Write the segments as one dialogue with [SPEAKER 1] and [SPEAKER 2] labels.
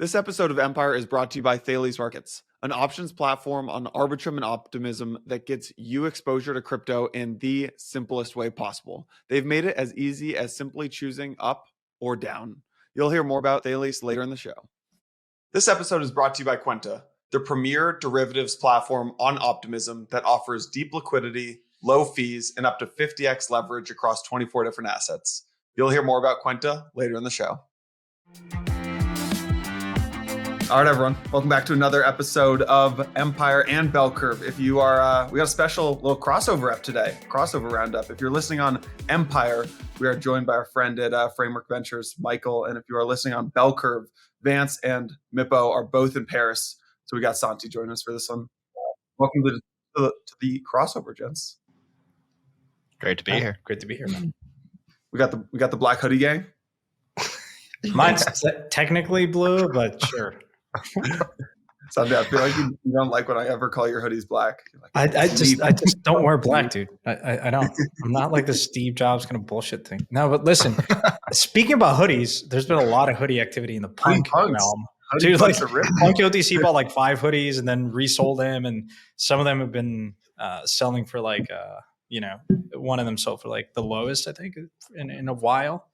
[SPEAKER 1] This episode of Empire is brought to you by Thales Markets, an options platform on Arbitrum and Optimism that gets you exposure to crypto in the simplest way possible. They've made it as easy as simply choosing up or down. You'll hear more about Thales later in the show. This episode is brought to you by Kwenta, the premier derivatives platform on Optimism that offers deep liquidity, low fees, and up to 50x leverage across 24 different assets. You'll hear more about Kwenta later in the show. All right, everyone. Welcome back to another episode of Empire and Bell Curve. If you are, we got a special little crossover up today, crossover roundup. If you're listening on Empire, we are joined by our friend at Framework Ventures, Michael. And if you are listening on Bell Curve, Vance and Mippo are both in Paris. So we got Santi joining us for this one. Welcome to the crossover, gents.
[SPEAKER 2] Great to be here.
[SPEAKER 3] Great to be here, man.
[SPEAKER 1] We got the black hoodie gang.
[SPEAKER 3] Mine's technically blue, but sure.
[SPEAKER 1] Santi, I feel like you don't like when I ever call your hoodies black. Like,
[SPEAKER 3] I just don't wear black, dude. I don't. I'm not like the Steve Jobs kind of bullshit thing. No, but listen, speaking about hoodies, there's been a lot of hoodie activity in the punk realm. Dude, like Punk OTC bought like 5 hoodies and then resold them, and some of them have been selling for like one of them sold for like the lowest I think in a while.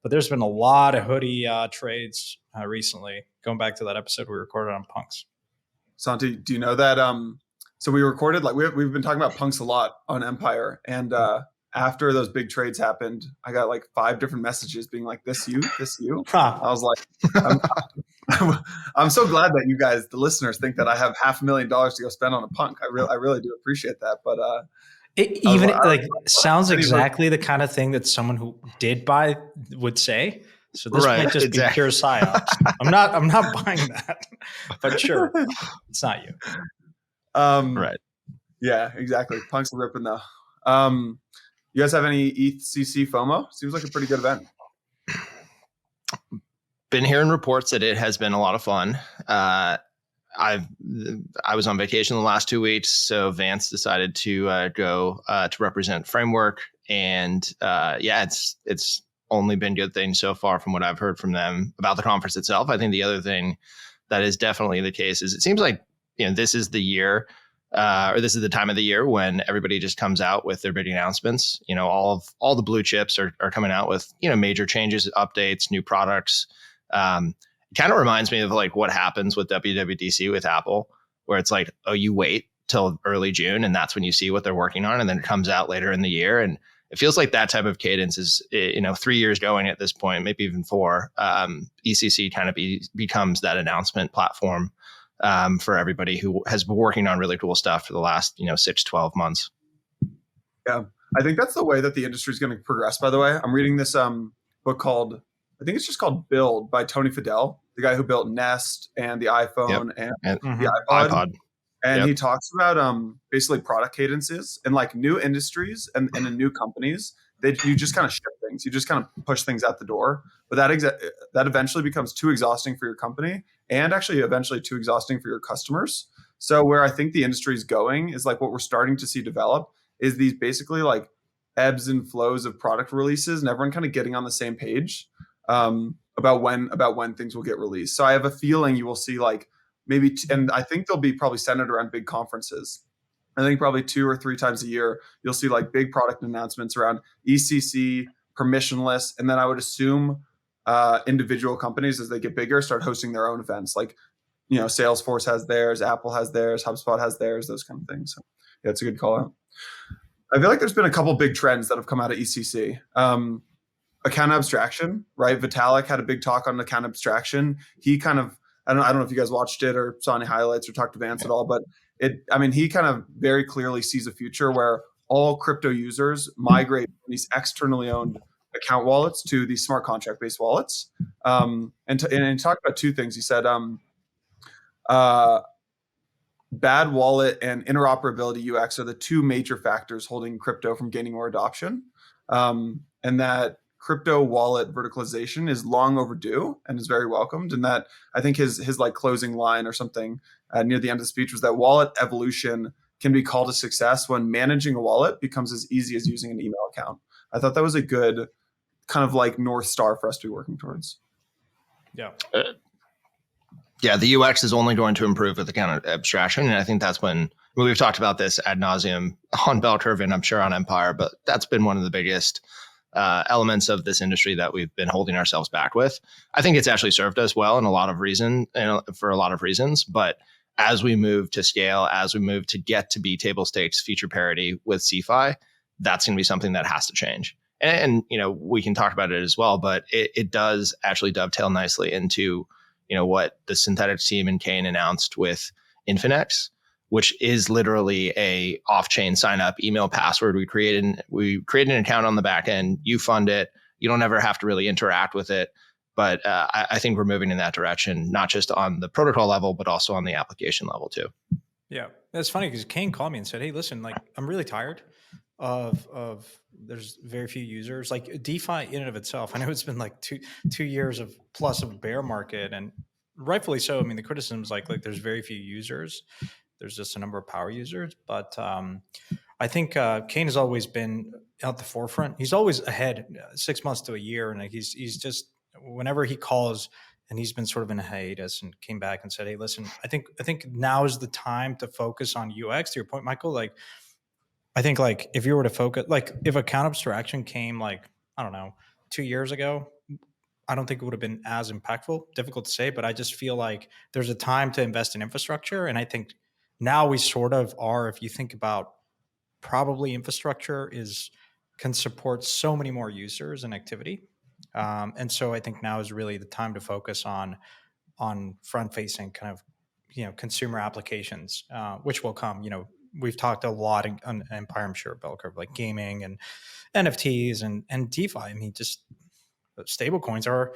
[SPEAKER 3] But there's been a lot of hoodie trades recently. Going back to that episode we recorded on punks.
[SPEAKER 1] Santi, do you know that? So we recorded, like we've been talking about punks a lot on Empire, and after those big trades happened, I got like 5 different messages being like, "This you."
[SPEAKER 3] Huh.
[SPEAKER 1] I was like, I'm so glad that you guys, the listeners, think that I have $500,000 to go spend on a punk. I really do appreciate that, but.
[SPEAKER 3] It sounds exactly the kind of thing that someone who did buy would say. So this might just be pure psyops. I'm not buying that, but sure, it's not you.
[SPEAKER 2] Right.
[SPEAKER 1] Yeah, exactly. Punks are ripping though. You guys have any EthCC FOMO? Seems like a pretty good event.
[SPEAKER 2] Been hearing reports that it has been a lot of fun. I was on vacation the last 2 weeks, so Vance decided to go to represent Framework, and it's only been good things so far from what I've heard from them about the conference itself. I think the other thing that is definitely the case is it seems like this is the year, or this is the time of the year when everybody just comes out with their big announcements. All the blue chips are coming out with major changes, updates, new products. It kind of reminds me of like what happens with WWDC with Apple, where it's like, oh, you wait till early June and that's when you see what they're working on, and then it comes out later in the year. And it feels like that type of cadence is 3 years going at this point, maybe even 4. ECC kind of becomes that announcement platform for everybody who has been working on really cool stuff for the last 6-12 months.
[SPEAKER 1] Yeah, I think that's the way that the industry is going to progress. By the way, I'm reading this book called, I think it's just called Build by Tony Fadell, the guy who built Nest and the iPhone and the iPod. And he talks about basically product cadences and like new industries and in new companies that you just kind of ship things. You just kind of push things out the door. But that eventually becomes too exhausting for your company and actually eventually too exhausting for your customers. So where I think the industry is going is like what we're starting to see develop is these basically like ebbs and flows of product releases and everyone kind of getting on the same page about when things will get released. So I have a feeling you will see like maybe, and I think they'll be probably centered around big conferences. I think probably 2 or 3 times a year, you'll see like big product announcements around ECC, permissionless, and then I would assume individual companies as they get bigger start hosting their own events. Like, Salesforce has theirs, Apple has theirs, HubSpot has theirs, those kind of things. So yeah, it's a good call out. I feel like there's been a couple big trends that have come out of ECC. Account abstraction, right? Vitalik had a big talk on account abstraction. He kind of, I don't know if you guys watched it or saw any highlights or talked to Vance at all, but he kind of very clearly sees a future where all crypto users migrate from these externally owned account wallets to these smart contract based wallets. And he talked about 2 things. He said, bad wallet and interoperability UX are the 2 major factors holding crypto from gaining more adoption. And that crypto wallet verticalization is long overdue and is very welcomed. And that I think his like closing line or something near the end of the speech was that wallet evolution can be called a success when managing a wallet becomes as easy as using an email account. I thought that was a good kind of like North Star for us to be working towards.
[SPEAKER 3] Yeah.
[SPEAKER 2] Yeah, the UX is only going to improve with account abstraction. And I think that's when we've talked about this ad nauseum on Bell Curve and I'm sure on Empire, but that's been one of the biggest elements of this industry that we've been holding ourselves back with. I think it's actually served us well in a lot of for a lot of reasons. But as we move to scale, as we move to get to be table stakes feature parity with CeFi, that's going to be something that has to change. And we can talk about it as well, but it does actually dovetail nicely into what the Synthetix team and Kane announced with Infinex, which is literally a off-chain sign-up email password. We create an account on the back end. You fund it. You don't ever have to really interact with it. But I think we're moving in that direction, not just on the protocol level, but also on the application level too.
[SPEAKER 3] Yeah, that's funny because Kane called me and said, "Hey, listen, like I'm really tired of there's very few users. Like DeFi in and of itself, I know it's been like two years of plus of a bear market, and rightfully so. I mean, the criticism is like there's very few users. There's just a number of power users, but I think Kane has always been at the forefront. He's always ahead, 6 months to a year, and like he's just whenever he calls, and he's been sort of in a hiatus, and came back and said, "Hey, listen, I think now is the time to focus on UX." To your point, Michael, like I think like if you were to focus, like if account abstraction came like I don't know 2 years ago, I don't think it would have been as impactful. Difficult to say, but I just feel like there's a time to invest in infrastructure, and I think now we sort of are. If you think about probably infrastructure can support so many more users and activity. And so I think now is really the time to focus on front facing kind of, consumer applications, which will come, we've talked a lot on Empire, I'm sure, Bell Curve, like gaming and NFTs and DeFi. I mean, just stable coins are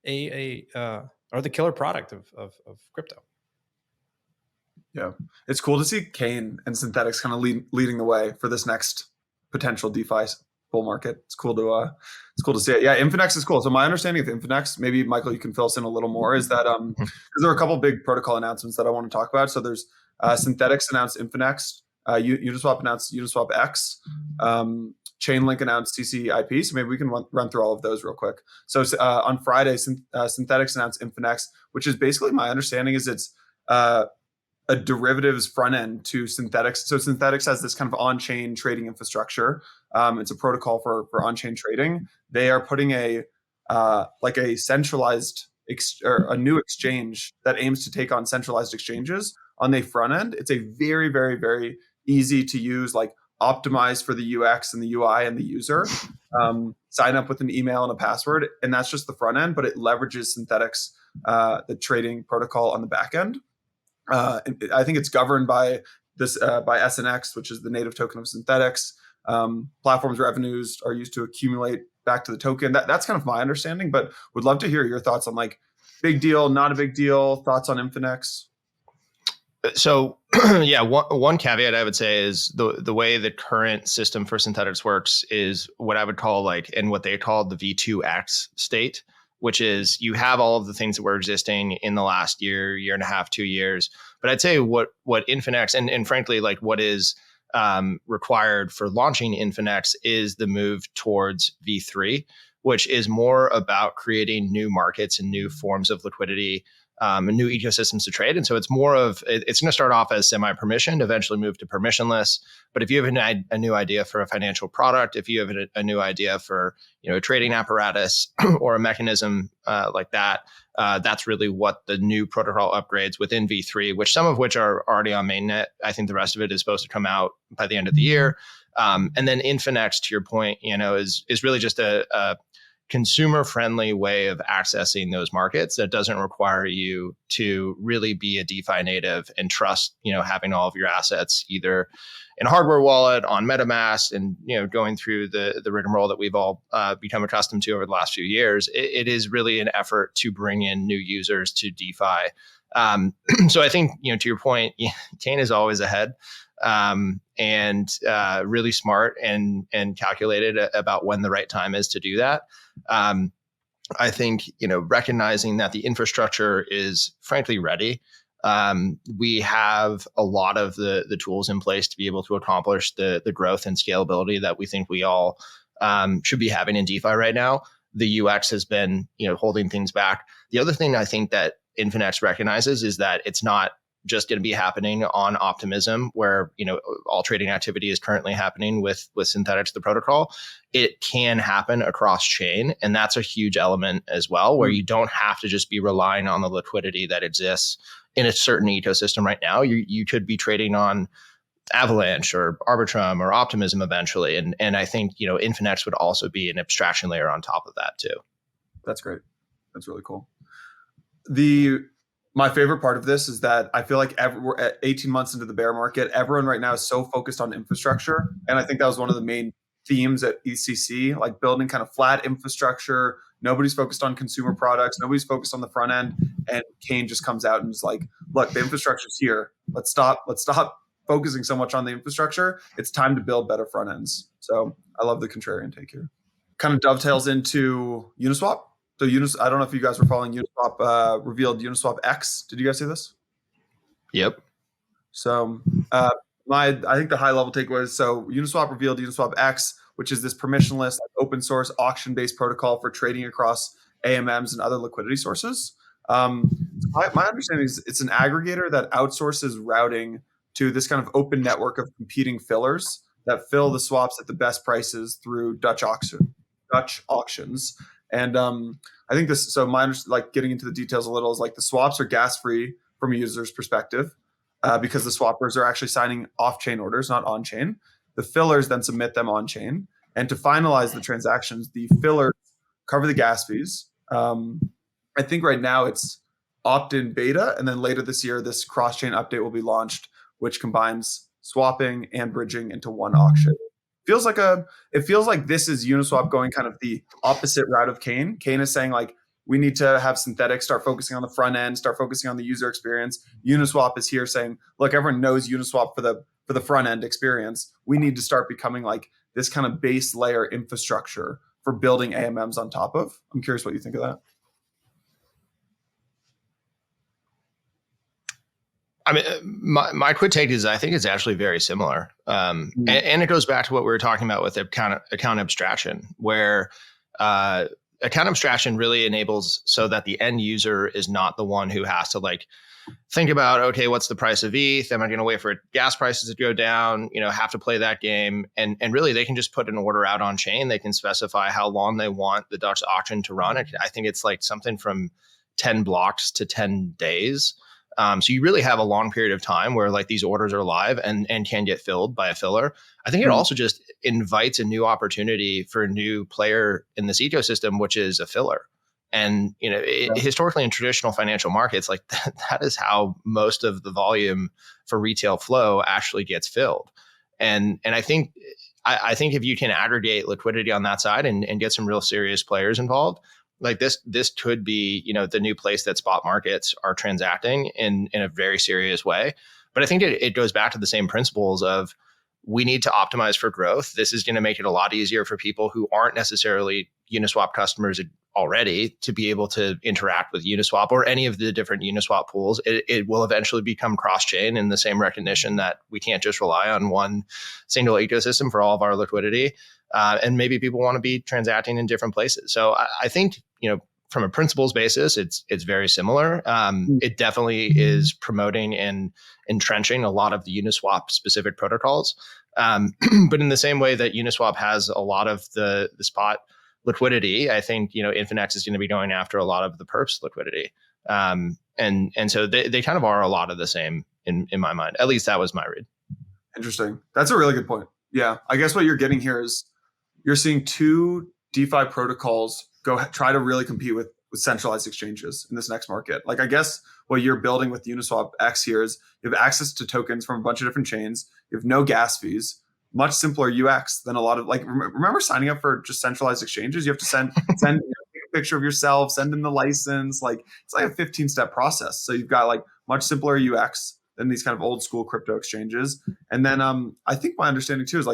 [SPEAKER 3] are the killer product of crypto.
[SPEAKER 1] Yeah, it's cool to see Kane and Synthetix kind of leading the way for this next potential DeFi bull market. It's cool to see it. Yeah, Infinex is cool. So my understanding of Infinex, maybe Michael, you can fill us in a little more, is that because there are a couple of big protocol announcements that I want to talk about. So there's Synthetix announced Infinex, Uniswap announced UniswapX, Chainlink announced CCIP. So maybe we can run through all of those real quick. So on Friday, Synthetix announced Infinex, which is basically my understanding is it's a derivatives front end to Synthetix. So Synthetix has this kind of on-chain trading infrastructure. It's a protocol for on-chain trading. They are putting a centralized or a new exchange that aims to take on centralized exchanges on the front end. It's a very, very, very easy to use, like optimized for the UX and the UI and the user. Sign up with an email and a password, and that's just the front end. But it leverages Synthetix, the trading protocol on the back end. I think it's governed by this by SNX, which is the native token of Synthetix. Platform's revenues are used to accumulate back to the token. That's kind of my understanding, but would love to hear your thoughts on like big deal, not a big deal, thoughts on Infinex.
[SPEAKER 2] So yeah, one caveat I would say is the way the current system for Synthetix works is what I would call and what they call the V2X state, which is you have all of the things that were existing in the last year and a half, 2 years. But I'd say what Infinex and frankly, like what is required for launching Infinex is the move towards V3, which is more about creating new markets and new forms of liquidity and new ecosystems to trade. And so it's more of, it's going to start off as semi-permissioned, eventually move to permissionless. But if you have a new idea for a financial product, if you have a new idea for a trading apparatus or a mechanism like that, that's really what the new protocol upgrades within V3, which some of which are already on mainnet. I think the rest of it is supposed to come out by the end of the year. And then Infinex, to your point, is really just a consumer-friendly way of accessing those markets that doesn't require you to really be a DeFi native and trust, having all of your assets either in a hardware wallet, on MetaMask, and going through the rigmarole that we've all become accustomed to over the last few years. It is really an effort to bring in new users to DeFi. So I think, to your point, Kane is always ahead. And really smart and calculated about when the right time is to do that. I think, recognizing that the infrastructure is frankly ready. We have a lot of the tools in place to be able to accomplish the growth and scalability that we think we all should be having in DeFi right now. The UX has been, holding things back. The other thing I think that Infinex recognizes is that it's not just going to be happening on Optimism, where all trading activity is currently happening with Synthetix, the protocol. It can happen across chain, and that's a huge element as well, where you don't have to just be relying on the liquidity that exists in a certain ecosystem right now. You could be trading on Avalanche or Arbitrum or Optimism eventually, and I think Infinex would also be an abstraction layer on top of that too.
[SPEAKER 1] That's great. That's really cool. My favorite part of this is that I feel like we're at 18 months into the bear market. Everyone right now is so focused on infrastructure. And I think that was one of the main themes at EthCC, like building kind of flat infrastructure. Nobody's focused on consumer products. Nobody's focused on the front end. And Kane just comes out and is like, look, the infrastructure's here. Let's stop focusing so much on the infrastructure. It's time to build better front ends. So I love the contrarian take here. Kind of dovetails into Uniswap. So I don't know if you guys were following revealed UniswapX. Did you guys see this?
[SPEAKER 2] Yep.
[SPEAKER 1] So I think the high level takeaway is, so Uniswap revealed UniswapX, which is this permissionless, open source, auction-based protocol for trading across AMMs and other liquidity sources. My understanding is it's an aggregator that outsources routing to this kind of open network of competing fillers that fill the swaps at the best prices through Dutch auctions. And I think this, so getting into the details a little, is like the swaps are gas free from a user's perspective because the swappers are actually signing off-chain orders, not on-chain. The fillers then submit them on-chain. And to finalize the transactions, the fillers cover the gas fees. I think right now it's opt-in beta, and then later this year, this cross-chain update will be launched, which combines swapping and bridging into one auction. It feels like this is Uniswap going kind of the opposite route of Kane. Kane is saying, like, we need to have Synthetix start focusing on the front end, start focusing on the user experience. Uniswap is here saying, look, everyone knows Uniswap for the front end experience. We need to start becoming like this kind of base layer infrastructure for building AMMs on top of. I'm curious what you think of that.
[SPEAKER 2] I mean, my quick take is I think it's actually very similar. And it goes back to what we were talking about with account abstraction, where account abstraction really enables so that the end user is not the one who has to think about, okay, what's the price of ETH? Am I going to wait for gas prices to go down? Have to play that game. And really, they can just put an order out on chain. They can specify how long they want the Dutch auction to run. I think it's like something from 10 blocks to 10 days. So you really have a long period of time where these orders are live and can get filled by a filler. I think it also just invites a new opportunity for a new player in this ecosystem, which is a filler. And historically in traditional financial markets, that is how most of the volume for retail flow actually gets filled. And I think if you can aggregate liquidity on that side and get some real serious players involved, this could be, the new place that spot markets are transacting in a very serious way. But I think it goes back to the same principles of, we need to optimize for growth. This is going to make it a lot easier for people who aren't necessarily Uniswap customers already to be able to interact with Uniswap or any of the different Uniswap pools. It will eventually become cross-chain in the same recognition that we can't just rely on one single ecosystem for all of our liquidity. And maybe people want to be transacting in different places. So I think, from a principles basis, it's very similar. It definitely is promoting and entrenching a lot of the Uniswap specific protocols. But in the same way that Uniswap has a lot of the spot liquidity, I think, Infinex is going to be going after a lot of the perps liquidity. And so they kind of are a lot of the same in my mind. At least that was my read.
[SPEAKER 1] Interesting. That's a really good point. Yeah. I guess what you're getting here is you're seeing two DeFi protocols try to really compete with centralized exchanges in this next market. I guess what you're building with UniswapX here is you have access to tokens from a bunch of different chains. You have no gas fees, much simpler UX than a lot of remember signing up for just centralized exchanges? You have to send take a picture of yourself, send in the license. It's a 15-step process. So you've got much simpler UX than these kind of old school crypto exchanges. And then I think my understanding too is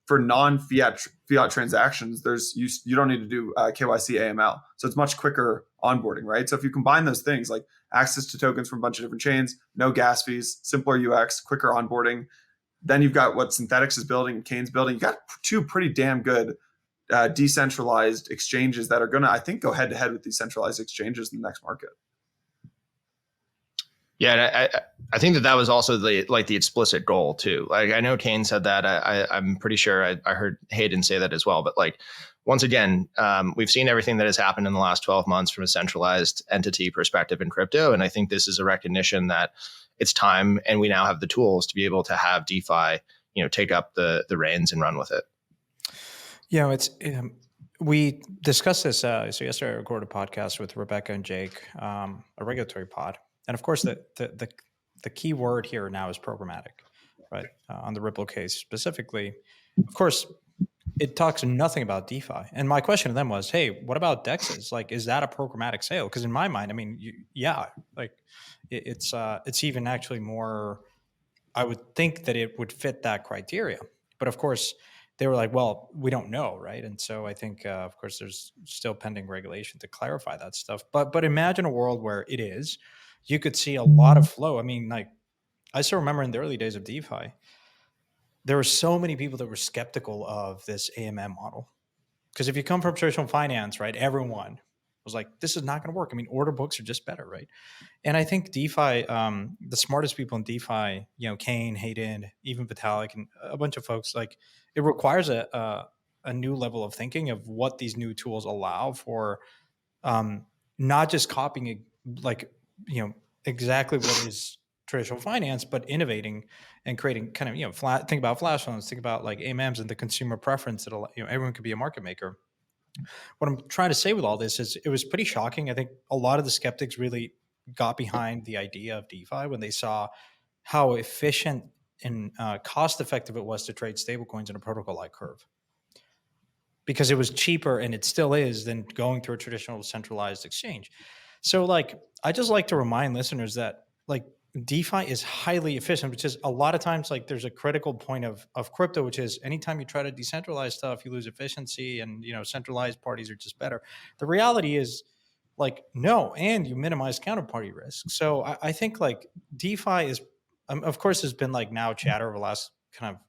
[SPEAKER 1] for non-fiat transactions, you don't need to do KYC AML. So it's much quicker onboarding, right? So if you combine those things, access to tokens from a bunch of different chains, no gas fees, simpler UX, quicker onboarding, then you've got what Synthetix is building and Kane's building. You got two pretty damn good decentralized exchanges that are going to, I think, go head to head with these centralized exchanges in the next market.
[SPEAKER 2] Yeah, I think that was also the explicit goal too. Like I know Kane said that. I'm pretty sure I heard Hayden say that as well. But like once again, we've seen everything that has happened in the last 12 months from a centralized entity perspective in crypto, and I think this is a recognition that it's time, and we now have the tools to be able to have DeFi, take up the reins and run with it.
[SPEAKER 3] It's. We discussed this. So yesterday I recorded a podcast with Rebecca and Jake, a regulatory pod. And of course, the key word here now is programmatic, right? On the Ripple case specifically. Of course, it talks nothing about DeFi. And my question to them was, hey, what about DEXs? Like, is that a programmatic sale? Because in my mind, I mean, it's even actually more, I would think that it would fit that criteria. But of course, they were like, well, we don't know, right? And so I think, of course, there's still pending regulation to clarify that stuff. But imagine a world where it is. You could see a lot of flow. I mean, like, I still remember in the early days of DeFi, there were so many people that were skeptical of this AMM model. Because if you come from traditional finance, right, everyone was like, this is not going to work. I mean, order books are just better, right? And I think DeFi, the smartest people in DeFi, Kane, Hayden, even Vitalik, and a bunch of folks, like, it requires a new level of thinking of what these new tools allow for, not just copying, exactly what is traditional finance, but innovating and creating kind of, think about flash loans, think about like AMMs and the consumer preference that everyone could be a market maker. What I'm trying to say with all this is it was pretty shocking. I think a lot of the skeptics really got behind the idea of DeFi when they saw how efficient and cost effective it was to trade stablecoins in a protocol like Curve. Because it was cheaper, and it still is, than going through a traditional centralized exchange. So like, I just like to remind listeners that like DeFi is highly efficient, which is a lot of times like there's a critical point of crypto, which is anytime you try to decentralize stuff, you lose efficiency, and centralized parties are just better. The reality is like, no, and you minimize counterparty risk. So I think like DeFi is, of course, there's been like now chatter over the last kind of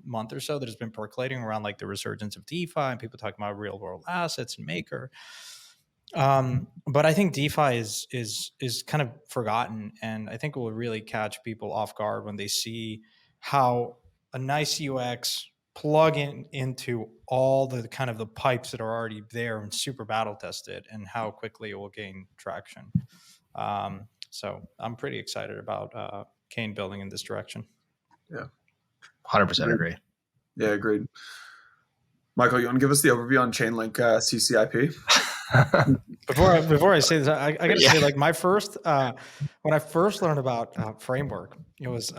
[SPEAKER 3] month or so that has been percolating around like the resurgence of DeFi and people talking about real world assets and Maker. But I think DeFi is kind of forgotten, and I think it will really catch people off guard when they see how a nice UX plug into all the kind of the pipes that are already there and super battle tested, and how quickly it will gain traction. So I'm pretty excited about Kane building in this direction.
[SPEAKER 1] Yeah,
[SPEAKER 2] 100% agree.
[SPEAKER 1] Yeah, agreed. Michael, you want to give us the overview on Chainlink CCIP?
[SPEAKER 3] Before I say this, I got to say, like, my first when I first learned about framework, it was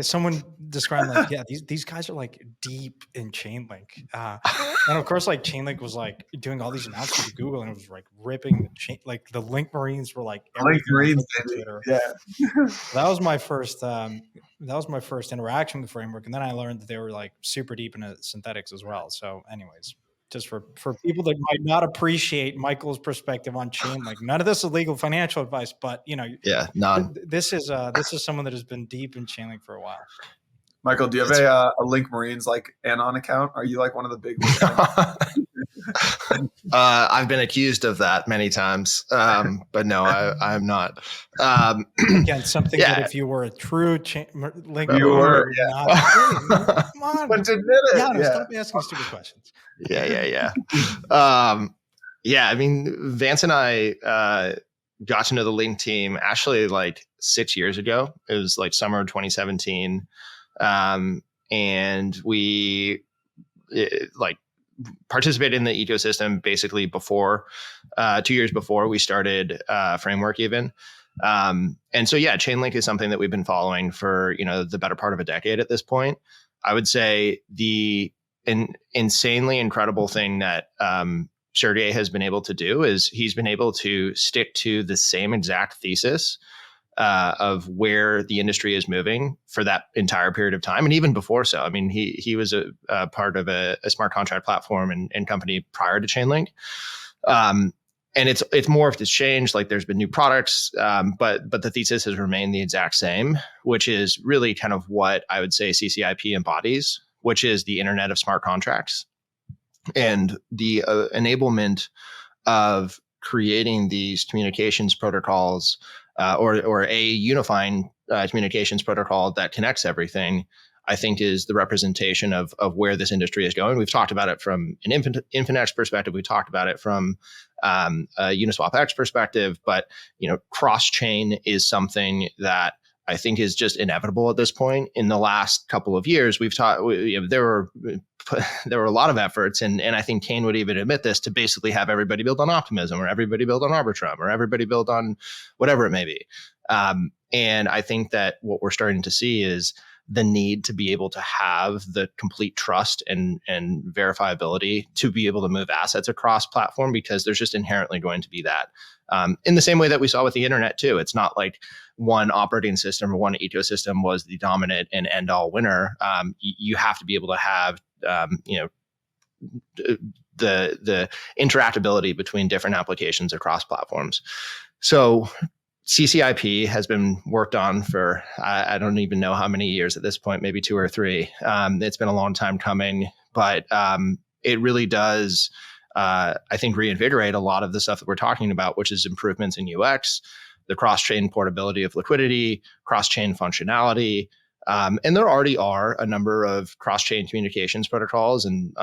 [SPEAKER 3] someone described like, yeah, these guys are like deep in Chainlink, and of course, like Chainlink was like doing all these announcements to Google, and it was like ripping the chain, like the link marines were like
[SPEAKER 1] link marines,
[SPEAKER 3] Twitter.
[SPEAKER 1] Yeah,
[SPEAKER 3] that was my first interaction with framework, and then I learned that they were like super deep into Synthetix as well. So, anyways. Just for people that might not appreciate Michael's perspective on Chainlink, none of this is legal financial advice, but
[SPEAKER 2] none.
[SPEAKER 3] This is someone that has been deep in Chainlink for a while.
[SPEAKER 1] Michael, do you have a Link Marines like Anon account? Are you like one of the big?
[SPEAKER 2] I've been accused of that many times, but no, I'm not.
[SPEAKER 3] Again, something that if you were a true Link,
[SPEAKER 1] you were,
[SPEAKER 3] not. Come on,
[SPEAKER 1] but admit it.
[SPEAKER 3] Yeah, stop asking stupid questions.
[SPEAKER 2] Yeah. I mean, Vance and I got to know the Link team actually like 6 years ago. It was like summer of 2017, and we participated in the ecosystem basically before 2 years before we started framework even. And so, Chainlink is something that we've been following for, the better part of a decade at this point. I would say the insanely incredible thing that Sergey has been able to do is he's been able to stick to the same exact thesis of where the industry is moving for that entire period of time. And even before so, I mean, he was a part of a smart contract platform and company prior to Chainlink. And it's morphed, it's changed, like there's been new products, but the thesis has remained the exact same, which is really kind of what I would say CCIP embodies, which is the internet of smart contracts and the enablement of creating these communications protocols or a unifying communications protocol that connects everything, I think is the representation of where this industry is going. We've talked about it from an Infinex perspective. We talked about it from a UniswapX perspective, but cross-chain is something that I think is just inevitable at this point. In the last couple of years, there were a lot of efforts, and I think Kane would even admit this, to basically have everybody build on Optimism, or everybody build on Arbitrum, or everybody build on whatever it may be. And I think that what we're starting to see is the need to be able to have the complete trust and verifiability to be able to move assets across platform, because there's just inherently going to be that. In the same way that we saw with the internet too. It's not like one operating system or one ecosystem was the dominant and end all winner. You have to be able to have the interactability between different applications across platforms. So CCIP has been worked on for, I don't even know how many years at this point, maybe 2 or 3. It's been a long time coming, but it really does, I think, reinvigorate a lot of the stuff that we're talking about, which is improvements in UX, the cross-chain portability of liquidity, cross-chain functionality. And there already are a number of cross-chain communications protocols and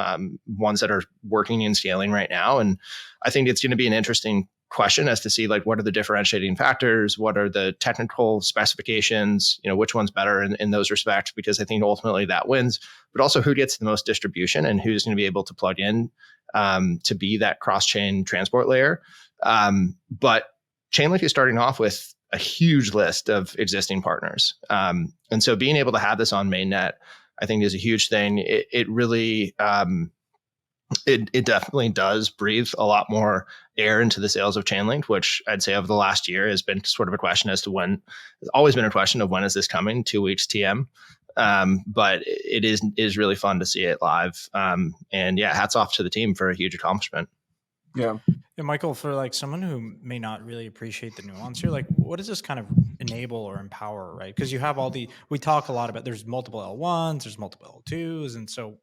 [SPEAKER 2] ones that are working and scaling right now. And I think it's going to be an interesting question as to see, like, what are the differentiating factors, what are the technical specifications, which one's better in those respects, because I think ultimately that wins, but also who gets the most distribution and who's going to be able to plug in to be that cross-chain transport layer. But Chainlink is starting off with a huge list of existing partners. And so being able to have this on mainnet, I think, is a huge thing. It really, it definitely does breathe a lot more air into the sales of Chainlink, which I'd say over the last year has been sort of a question as to when. There's always been a question of when is this coming, 2 weeks TM. But it is really fun to see it live. And yeah, hats off to the team for a huge accomplishment.
[SPEAKER 1] Yeah.
[SPEAKER 3] And Michael, for like someone who may not really appreciate the nuance here, like, what does this kind of enable or empower, right? Because you have we talk a lot about, there's multiple L1s, there's multiple L2s. And so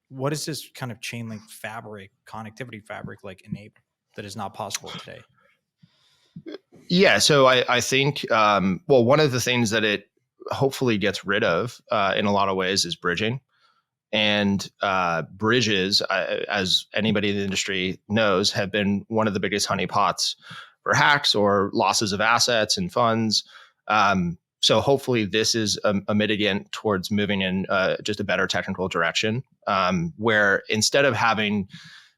[SPEAKER 3] what is this kind of Chainlink fabric, connectivity fabric, like, enable that is not possible today?
[SPEAKER 2] Yeah, so I think, one of the things that it hopefully gets rid of in a lot of ways is bridging. And bridges, as anybody in the industry knows, have been one of the biggest honeypots for hacks or losses of assets and funds. So hopefully this is a mitigant towards moving in just a better technical direction, where instead of having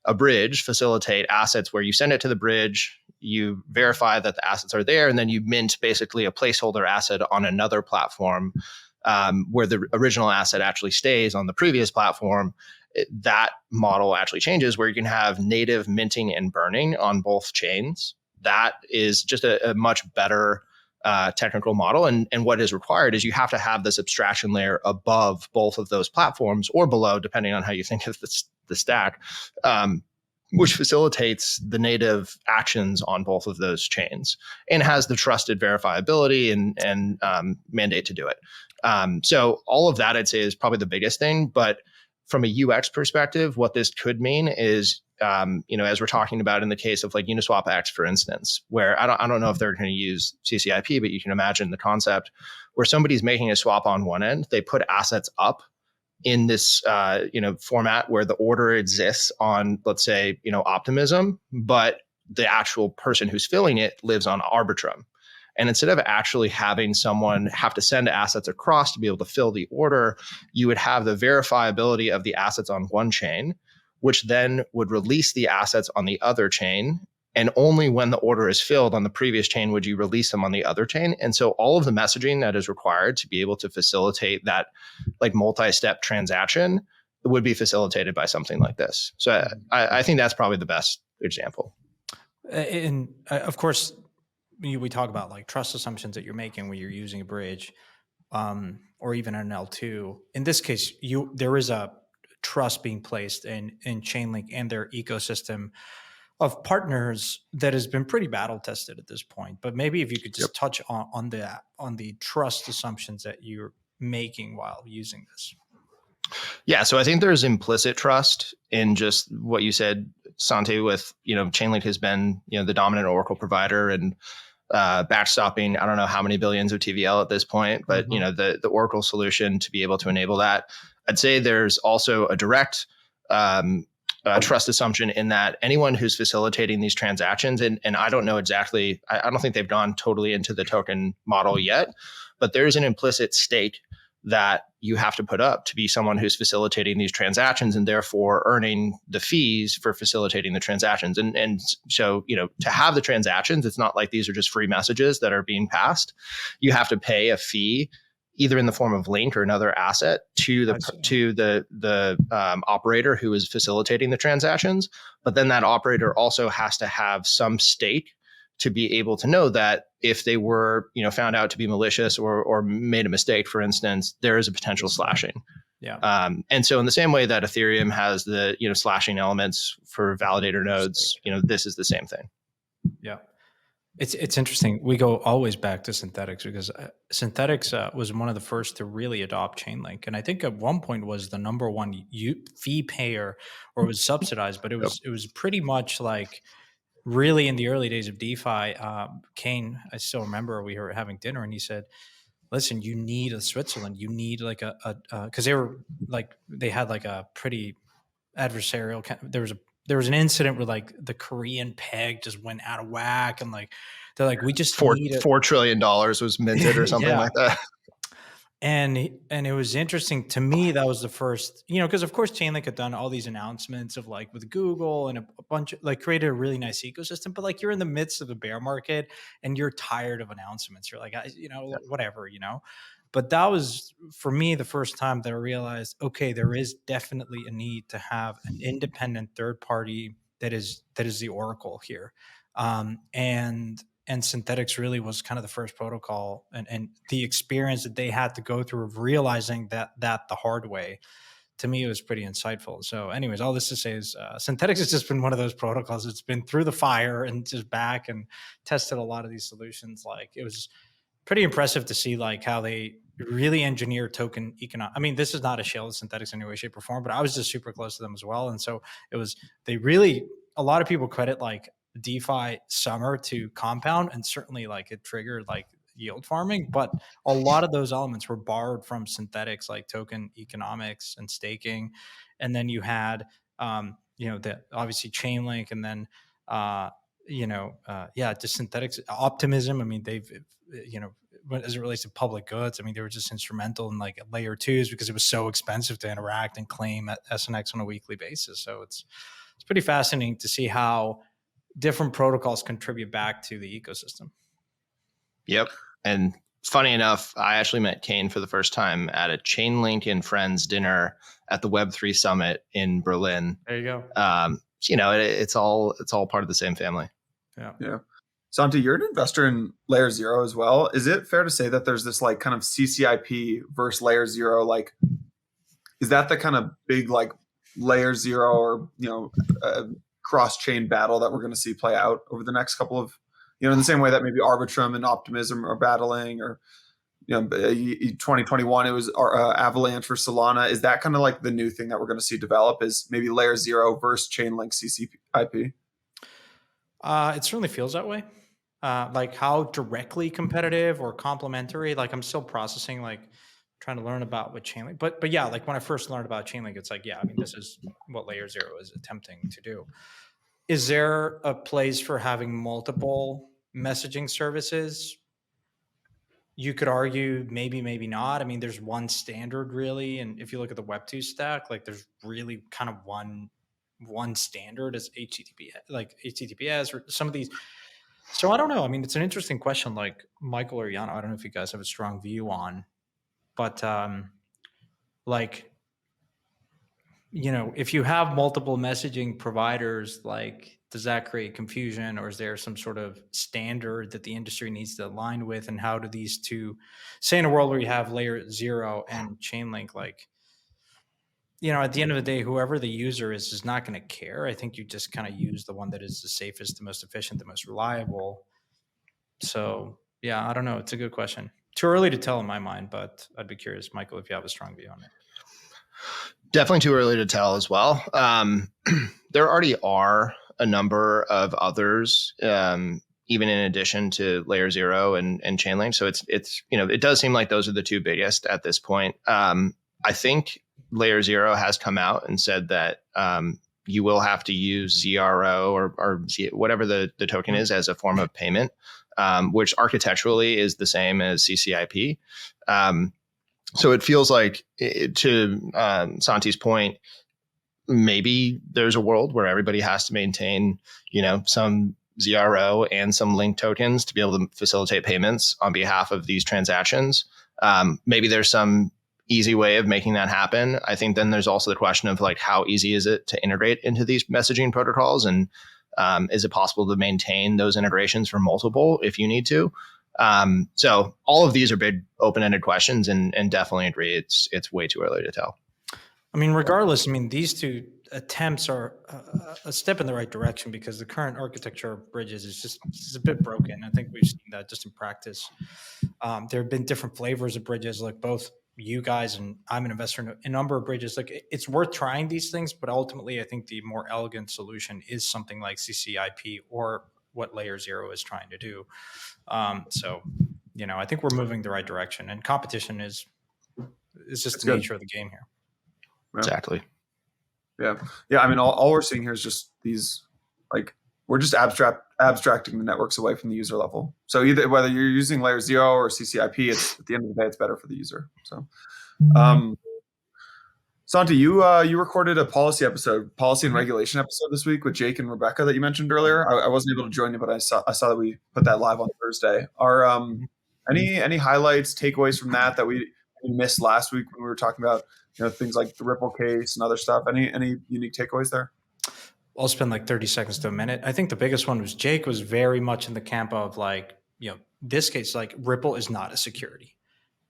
[SPEAKER 2] a bridge facilitate assets where you send it to the bridge, you verify that the assets are there, and then you mint basically a placeholder asset on another platform, where the original asset actually stays on the previous platform. That model actually changes, where you can have native minting and burning on both chains. That is just a much better technical model. And what is required is you have to have this abstraction layer above both of those platforms, or below, depending on how you think of the stack, which facilitates the native actions on both of those chains and has the trusted verifiability and mandate to do it. So all of that, I'd say, is probably the biggest thing. But from a UX perspective, what this could mean is, as we're talking about in the case of like UniswapX, for instance, where I don't know if they're going to use CCIP, but you can imagine the concept where somebody's making a swap on one end, they put assets up in this format where the order exists on, let's say, Optimism, but the actual person who's filling it lives on Arbitrum. And instead of actually having someone have to send assets across to be able to fill the order, you would have the verifiability of the assets on one chain, which then would release the assets on the other chain. And only when the order is filled on the previous chain would you release them on the other chain. And so all of the messaging that is required to be able to facilitate that like multi-step transaction would be facilitated by something like this. So I think that's probably the best example.
[SPEAKER 3] And of course, we talk about like trust assumptions that you're making when you're using a bridge, or even an L2. In this case, there is a trust being placed in Chainlink and their ecosystem of partners that has been pretty battle tested at this point. But maybe if you could just touch on the trust assumptions that you're making while using this.
[SPEAKER 2] Yeah, so I think there's implicit trust in just what you said, Santi, with, Chainlink has been, the dominant Oracle provider and backstopping, I don't know how many billions of TVL at this point, but the Oracle solution to be able to enable that. I'd say there's also a direct trust assumption in that anyone who's facilitating these transactions, and I don't know exactly, I don't think they've gone totally into the token model yet, but there's an implicit stake that you have to put up to be someone who's facilitating these transactions and therefore earning the fees for facilitating the transactions. And so, to have the transactions, it's not like these are just free messages that are being passed. You have to pay a fee either in the form of link or another asset to the operator who is facilitating the transactions. But then that operator also has to have some stake to be able to know that if they were, found out to be malicious or made a mistake, for instance, there is a potential slashing.
[SPEAKER 3] Yeah.
[SPEAKER 2] And so in the same way that Ethereum has the, slashing elements for validator nodes, this is the same thing.
[SPEAKER 3] Yeah. It's interesting. We go always back to Synthetix because Synthetix was one of the first to really adopt Chainlink, and I think at one point was the number one fee payer, or was subsidized, but it was pretty much like really in the early days of DeFi. Kane, I still remember we were having dinner, and he said, "Listen, you need a Switzerland. You need like because they had like a pretty adversarial. There was an incident where like the Korean peg just went out of whack, and like they're like, we just need
[SPEAKER 2] $4 trillion was minted or something like that."
[SPEAKER 3] And it was interesting to me. That was the first, because of course Chainlink had done all these announcements of like with Google and a bunch of like created a really nice ecosystem. But like you're in the midst of a bear market and you're tired of announcements. You're like, whatever, But that was for me the first time that I realized, okay, there is definitely a need to have an independent third party that is the Oracle here, and Synthetix really was kind of the first protocol, and the experience that they had to go through of realizing that the hard way, to me, it was pretty insightful. So anyways, all this to say is Synthetix has just been one of those protocols that's been through the fire and just back and tested a lot of these solutions. Like it was pretty impressive to see like how they really engineer token economics. I mean, this is not a shell of Synthetix in any way, shape, or form, but I was just super close to them as well. And so a lot of people credit like DeFi summer to compound, and certainly like it triggered like yield farming, but a lot of those elements were borrowed from Synthetix, like token economics and staking. And then you had the obviously Chainlink, and then just Synthetix Optimism. I mean, they've as it relates to public goods, I mean, they were just instrumental in like layer twos because it was so expensive to interact and claim at SNX on a weekly basis. So it's pretty fascinating to see how different protocols contribute back to the ecosystem.
[SPEAKER 2] Yep. And funny enough, I actually met Kane for the first time at a Chainlink and Friends dinner at the Web3 Summit in Berlin.
[SPEAKER 3] There you go.
[SPEAKER 2] It's all part of the same family.
[SPEAKER 1] Yeah. Santi, you're an investor in LayerZero as well. Is it fair to say that there's this like kind of CCIP versus LayerZero? Like, is that the kind of big like LayerZero or cross-chain battle that we're going to see play out over the next couple of, in the same way that maybe Arbitrum and Optimism are battling, or 2021 it was Avalanche for Solana. Is that kind of like the new thing that we're going to see develop? Is maybe LayerZero versus Chainlink CCIP?
[SPEAKER 3] It certainly feels that way. Like how directly competitive or complementary, like I'm still processing, like trying to learn about what Chainlink, but yeah, like when I first learned about Chainlink, it's like, I mean, this is what LayerZero is attempting to do. Is there a place for having multiple messaging services? You could argue maybe not. I mean, there's one standard really, and if you look at the Web2 stack, like there's really kind of one standard as HTTPS or some of these. So I don't know. I mean, it's an interesting question, like Michael or Yana, I don't know if you guys have a strong view on, but if you have multiple messaging providers, like, does that create confusion, or is there some sort of standard that the industry needs to align with? And how do these two, say in a world where you have LayerZero and Chainlink, like, at the end of the day, whoever the user is not going to care. I think you just kind of use the one that is the safest, the most efficient, the most reliable. So yeah, I don't know. It's a good question. Too early to tell in my mind, but I'd be curious, Michael, if you have a strong view on it.
[SPEAKER 2] Definitely too early to tell as well. There already are a number of others even in addition to LayerZero and Chainlink. So it's it does seem like those are the two biggest at this point. I think LayerZero has come out and said that you will have to use ZRO or whatever the token is as a form of payment, which architecturally is the same as CCIP. So it feels like, to Santi's point, maybe there's a world where everybody has to maintain, some ZRO and some link tokens to be able to facilitate payments on behalf of these transactions. Maybe there's some easy way of making that happen. I think then there's also the question of like, how easy is it to integrate into these messaging protocols? And is it possible to maintain those integrations for multiple if you need to? So all of these are big open-ended questions, and definitely agree it's way too early to tell.
[SPEAKER 3] I mean, regardless, these two attempts are a step in the right direction, because the current architecture of bridges is a bit broken. I think we've seen that just in practice. There have been different flavors of bridges, like both you guys and I'm an investor in a number of bridges. Like, it's worth trying these things, but ultimately I think the more elegant solution is something like CCIP or what LayerZero is trying to do. So, I think we're moving the right direction, and competition is just the nature of the game here.
[SPEAKER 2] Yeah. Exactly.
[SPEAKER 1] Yeah. All we're seeing here is just these, like, we're just abstracting the networks away from the user level. So either whether you're using LayerZero or CCIP, it's at the end of the day, it's better for the user. So, Santi, you recorded a policy and regulation episode this week with Jake and Rebecca that you mentioned earlier. I wasn't able to join you, but I saw that we put that live on Thursday. Are any highlights, takeaways from that we missed last week when we were talking about things like the Ripple case and other stuff? Any unique takeaways there?
[SPEAKER 3] I'll spend like 30 seconds to a minute. I think the biggest one was Jake was very much in the camp of like, this case, like Ripple is not a security.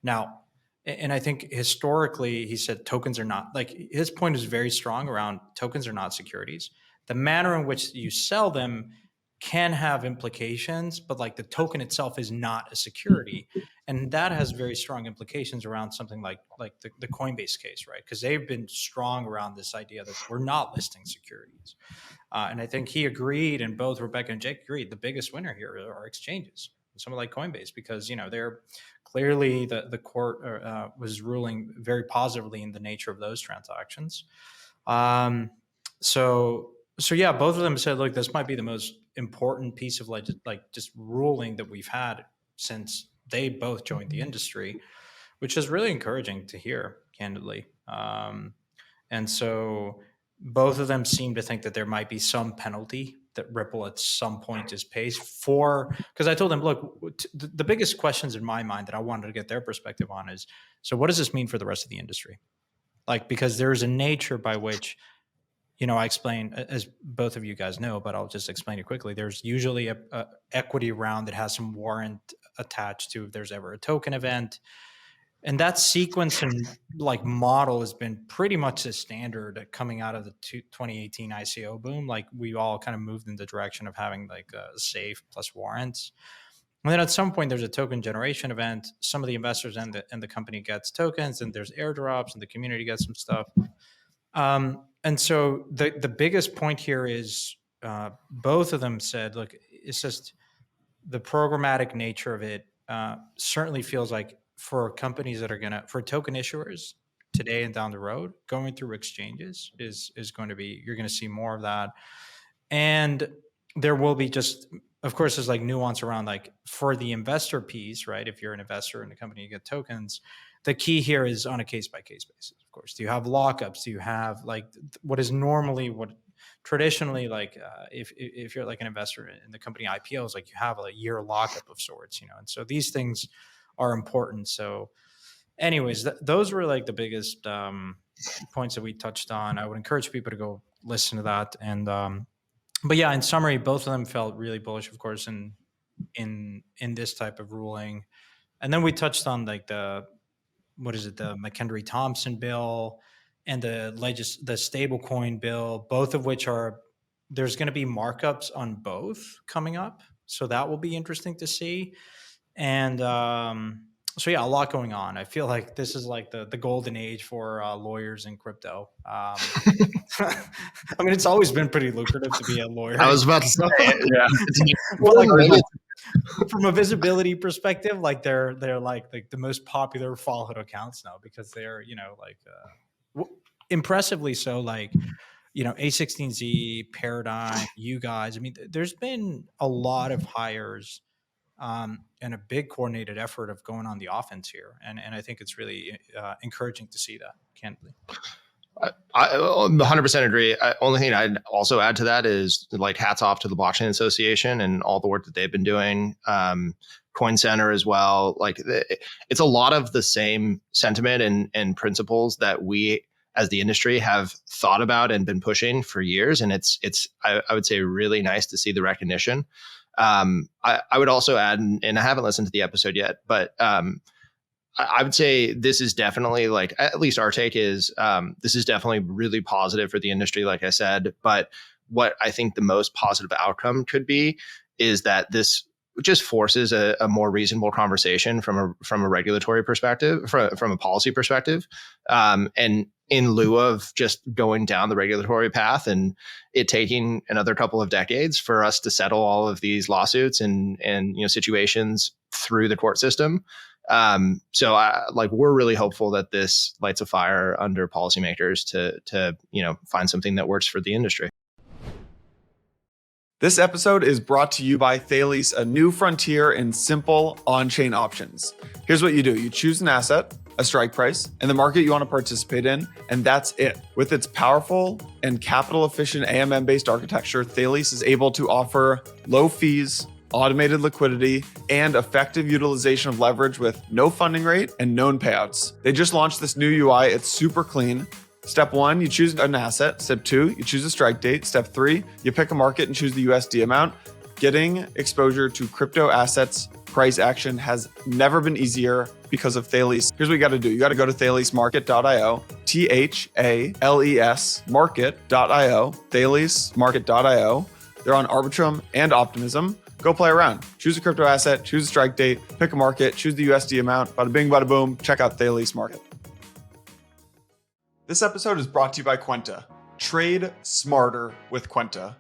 [SPEAKER 3] Now, and I think historically he said tokens are not, like, his point is very strong around tokens are not securities. The manner in which you sell them can have implications, but like the token itself is not a security. And that has very strong implications around something like the Coinbase case, right? Because they've been strong around this idea that we're not listing securities. And I think he agreed, and both Rebecca and Jake agreed, the biggest winner here are exchanges, someone like Coinbase, because, they're clearly the court was ruling very positively in the nature of those transactions. So yeah, both of them said, look, this might be the most important piece of just ruling that we've had since they both joined the industry, which is really encouraging to hear, candidly. And so both of them seem to think that there might be some penalty that Ripple at some point just pays for. Because I told them, look, the biggest questions in my mind that I wanted to get their perspective on is, so what does this mean for the rest of the industry? Like, because there's a nature by which, I explain, as both of you guys know, but I'll just explain it quickly. There's usually a equity round that has some warrant attached to if there's ever a token event. And that sequence and like model has been pretty much the standard coming out of the 2018 ICO boom. Like, we all kind of moved in the direction of having like a safe plus warrants. And then at some point there's a token generation event. Some of the investors and the company gets tokens, and there's airdrops, and the community gets some stuff. And so the biggest point here is both of them said, look, it's just the programmatic nature of it certainly feels like for companies that are for token issuers today and down the road, going through exchanges is going to be, you're going to see more of that. And there will be just, of course, there's like nuance around like for the investor piece, right? If you're an investor in a company, you get tokens. The key here is on a case-by-case basis, of course. Do you have lockups? Do you have like what is normally what traditionally like if you're like an investor in the company IPOs, like you have a year lockup of sorts, and so these things are important. So anyways, those were like the biggest points that we touched on. I would encourage people to go listen to that. And but yeah, in summary, both of them felt really bullish, of course, in this type of ruling. And then we touched on like the McHenry Thompson bill and the stablecoin bill, both of which there's going to be markups on both coming up. So that will be interesting to see. And So yeah, a lot going on. I feel like this is like the golden age for lawyers in crypto. I mean, it's always been pretty lucrative to be a lawyer.
[SPEAKER 2] I was about to say,
[SPEAKER 3] well, like, from a visibility perspective, like they're like the most popular followed accounts now because they're impressively so. Like A16Z, Paradigm, you guys. I mean, there's been a lot of hires and a big coordinated effort of going on the offense here. And I think it's really encouraging to see that, candidly.
[SPEAKER 2] I 100% agree. Only thing I'd also add to that is like hats off to the Blockchain Association and all the work that they've been doing. Coin Center as well. Like it's a lot of the same sentiment and principles that we as the industry have thought about and been pushing for years. And it's I would say really nice to see the recognition. I would also add, and I haven't listened to the episode yet, but I would say this is definitely like, at least our take is, this is definitely really positive for the industry, like I said. But what I think the most positive outcome could be is that this just forces a more reasonable conversation from a regulatory perspective, from a policy perspective. And in lieu of just going down the regulatory path and it taking another couple of decades for us to settle all of these lawsuits and situations through the court system. So we're really hopeful that this lights a fire under policymakers to find something that works for the industry.
[SPEAKER 1] This episode is brought to you by Thales, a new frontier in simple on-chain options. Here's what you do. You choose an asset, a strike price, and the market you want to participate in, and that's it. With its powerful and capital-efficient AMM-based architecture, Thales is able to offer low fees, automated liquidity, and effective utilization of leverage with no funding rate and known payouts. They just launched this new UI. It's super clean. Step 1, you choose an asset. Step 2, you choose a strike date. Step 3, you pick a market and choose the USD amount. Getting exposure to crypto assets price action has never been easier because of Thales. Here's what you got to do. You got to go to thalesmarket.io, THALES market.io, thalesmarket.io. They're on Arbitrum and Optimism. Go play around. Choose a crypto asset, choose a strike date, pick a market, choose the USD amount. Bada bing, bada boom. Check out Thales Market. This episode is brought to you by Kwenta. Trade smarter with Kwenta.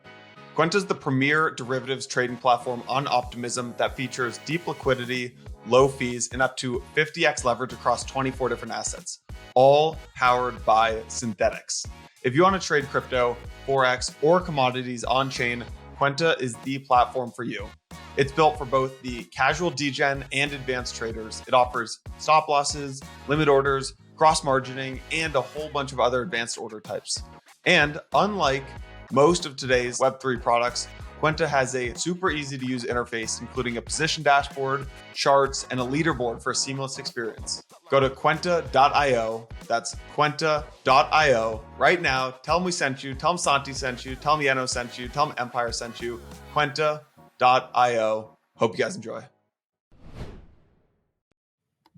[SPEAKER 1] Kwenta is the premier derivatives trading platform on Optimism that features deep liquidity, low fees, and up to 50x leverage across 24 different assets, all powered by Synthetix. If you want to trade crypto, Forex, or commodities on chain, Kwenta is the platform for you. It's built for both the casual degen and advanced traders. It offers stop losses, limit orders, cross-margining, and a whole bunch of other advanced order types. And unlike most of today's Web3 products, Kwenta has a super easy to use interface, including a position dashboard, charts, and a leaderboard for a seamless experience. Go to Kwenta.io. That's Kwenta.io right now. Tell them we sent you. Tell them Santi sent you. Tell them Yeno sent you. Tell them Empire sent you. Kwenta.io. Hope you guys enjoy.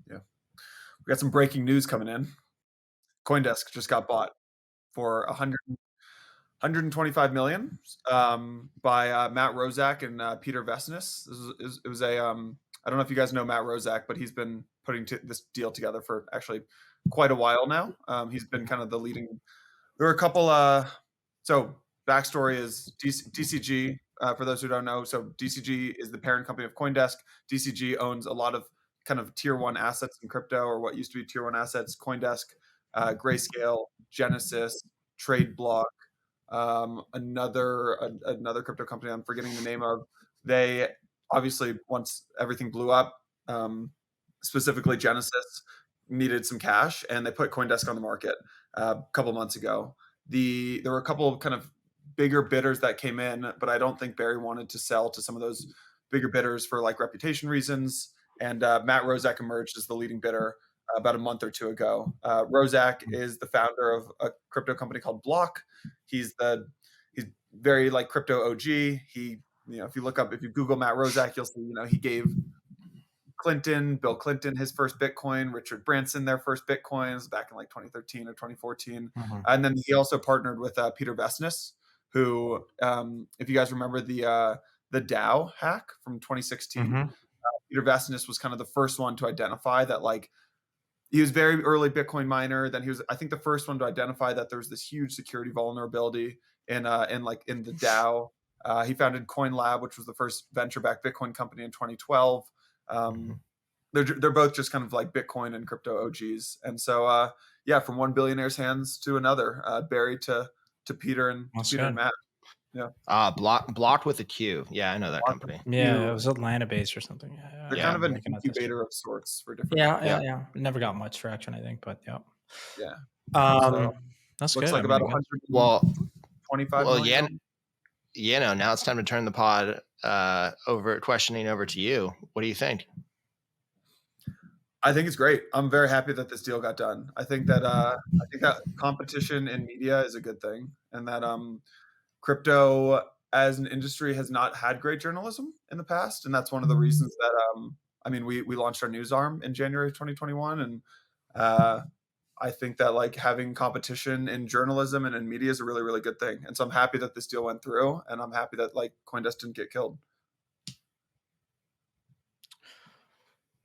[SPEAKER 1] Yeah. We got some breaking news coming in. CoinDesk just got bought for 125 million by Matt Rozak and Peter Vestnes. It was a I don't know if you guys know Matt Rozak, but he's been putting this deal together for actually quite a while now. He's been kind of the leading. There are a couple. So backstory is DCG. For those who don't know, so DCG is the parent company of CoinDesk. DCG owns a lot of kind of tier one assets in crypto, or what used to be tier one assets. CoinDesk, Grayscale, Genesis, TradeBlock. Another crypto company I'm forgetting the name of. They obviously, once everything blew up, specifically Genesis needed some cash, and they put CoinDesk on the market a couple months ago. There were a couple of kind of bigger bidders that came in, but I don't think Barry wanted to sell to some of those bigger bidders for like reputation reasons. And Matt Rozak emerged as the leading bidder about a month or two ago. Rozak is the founder of a crypto company called Block. He's very like crypto OG. He, if you Google Matt Rozak, you'll see, he gave Bill Clinton his first Bitcoin, Richard Branson their first Bitcoins back in like 2013 or 2014. Mm-hmm. And then he also partnered with Peter Vestnes, who, if you guys remember the DAO hack from 2016, mm-hmm. Peter Vastinis was kind of the first one to identify that, like, he was very early Bitcoin miner. Then he was, I think, the first one to identify that there was this huge security vulnerability in the DAO. He founded CoinLab, which was the first venture-backed Bitcoin company in 2012. They're both just kind of like Bitcoin and crypto OGs. And so, from one billionaire's hands to another, Barry to Peter and Matt. Yeah.
[SPEAKER 2] Blocked with a Q. Yeah, I know that company.
[SPEAKER 3] Yeah, it was Atlanta based or something. Yeah,
[SPEAKER 1] they're kind of an incubator of sorts for different.
[SPEAKER 3] Yeah. Never got much traction, I think, but yeah.
[SPEAKER 1] Yeah.
[SPEAKER 3] So, that's
[SPEAKER 1] looks
[SPEAKER 3] good.
[SPEAKER 1] like about 125 million.
[SPEAKER 2] Now it's time to turn the pod questioning over to you. What do you think?
[SPEAKER 1] I think it's great. I'm very happy that this deal got done. I think that competition in media is a good thing, and that crypto as an industry has not had great journalism in the past, and that's one of the reasons that we launched our news arm in January of 2021, and I think that like having competition in journalism and in media is a really, really good thing. And so I'm happy that this deal went through, and I'm happy that like CoinDesk didn't get killed.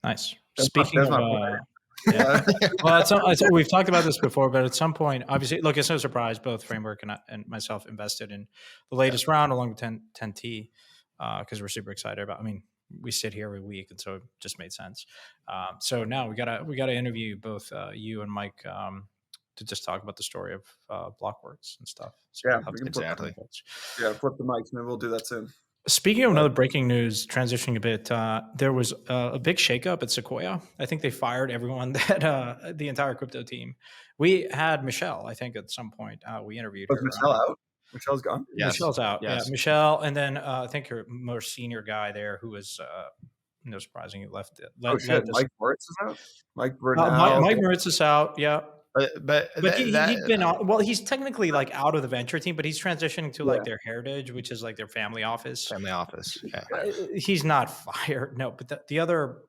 [SPEAKER 3] Nice. Speaking of, well, we've talked about this before, but at some point, obviously, look, it's no surprise. Both Framework and myself invested in the latest round along with 10T because we're super excited about. I mean, we sit here every week, and so it just made sense. So now we gotta interview both you and Mike to just talk about the story of Blockworks and stuff. So
[SPEAKER 2] exactly.
[SPEAKER 1] Flip the mics. Maybe we'll do that soon.
[SPEAKER 3] Speaking of another breaking news, transitioning a bit, there was a big shakeup at Sequoia. I think they fired everyone that the entire crypto team. We had Michelle, I think, at some point. We interviewed her.
[SPEAKER 1] Michelle out? Michelle's gone?
[SPEAKER 3] Yes. Michelle's out. Yes. Yeah, Michelle. And then I think her more senior guy there who was, no surprising, he left.
[SPEAKER 1] Mike Moritz is out? Mike
[SPEAKER 3] Moritz is out, yeah. But he's been he's technically like out of the venture team, but he's transitioning to like their heritage, which is like their family office.
[SPEAKER 2] Yeah.
[SPEAKER 3] He's not fired. No, but the other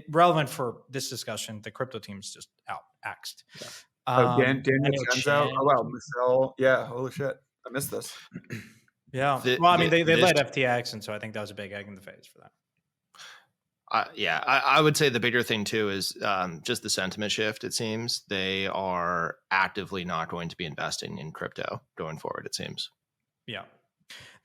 [SPEAKER 3] relevant for this discussion, the crypto team is just out axed.
[SPEAKER 1] Yeah. Daniel Chen's out. Oh wow, Michelle. Yeah, holy shit. I missed this.
[SPEAKER 3] Yeah. They led FTX, and so I think that was a big egg in the face for them.
[SPEAKER 2] I would say the bigger thing too is just the sentiment shift. It seems they are actively not going to be investing in crypto going forward. It seems.
[SPEAKER 3] Yeah,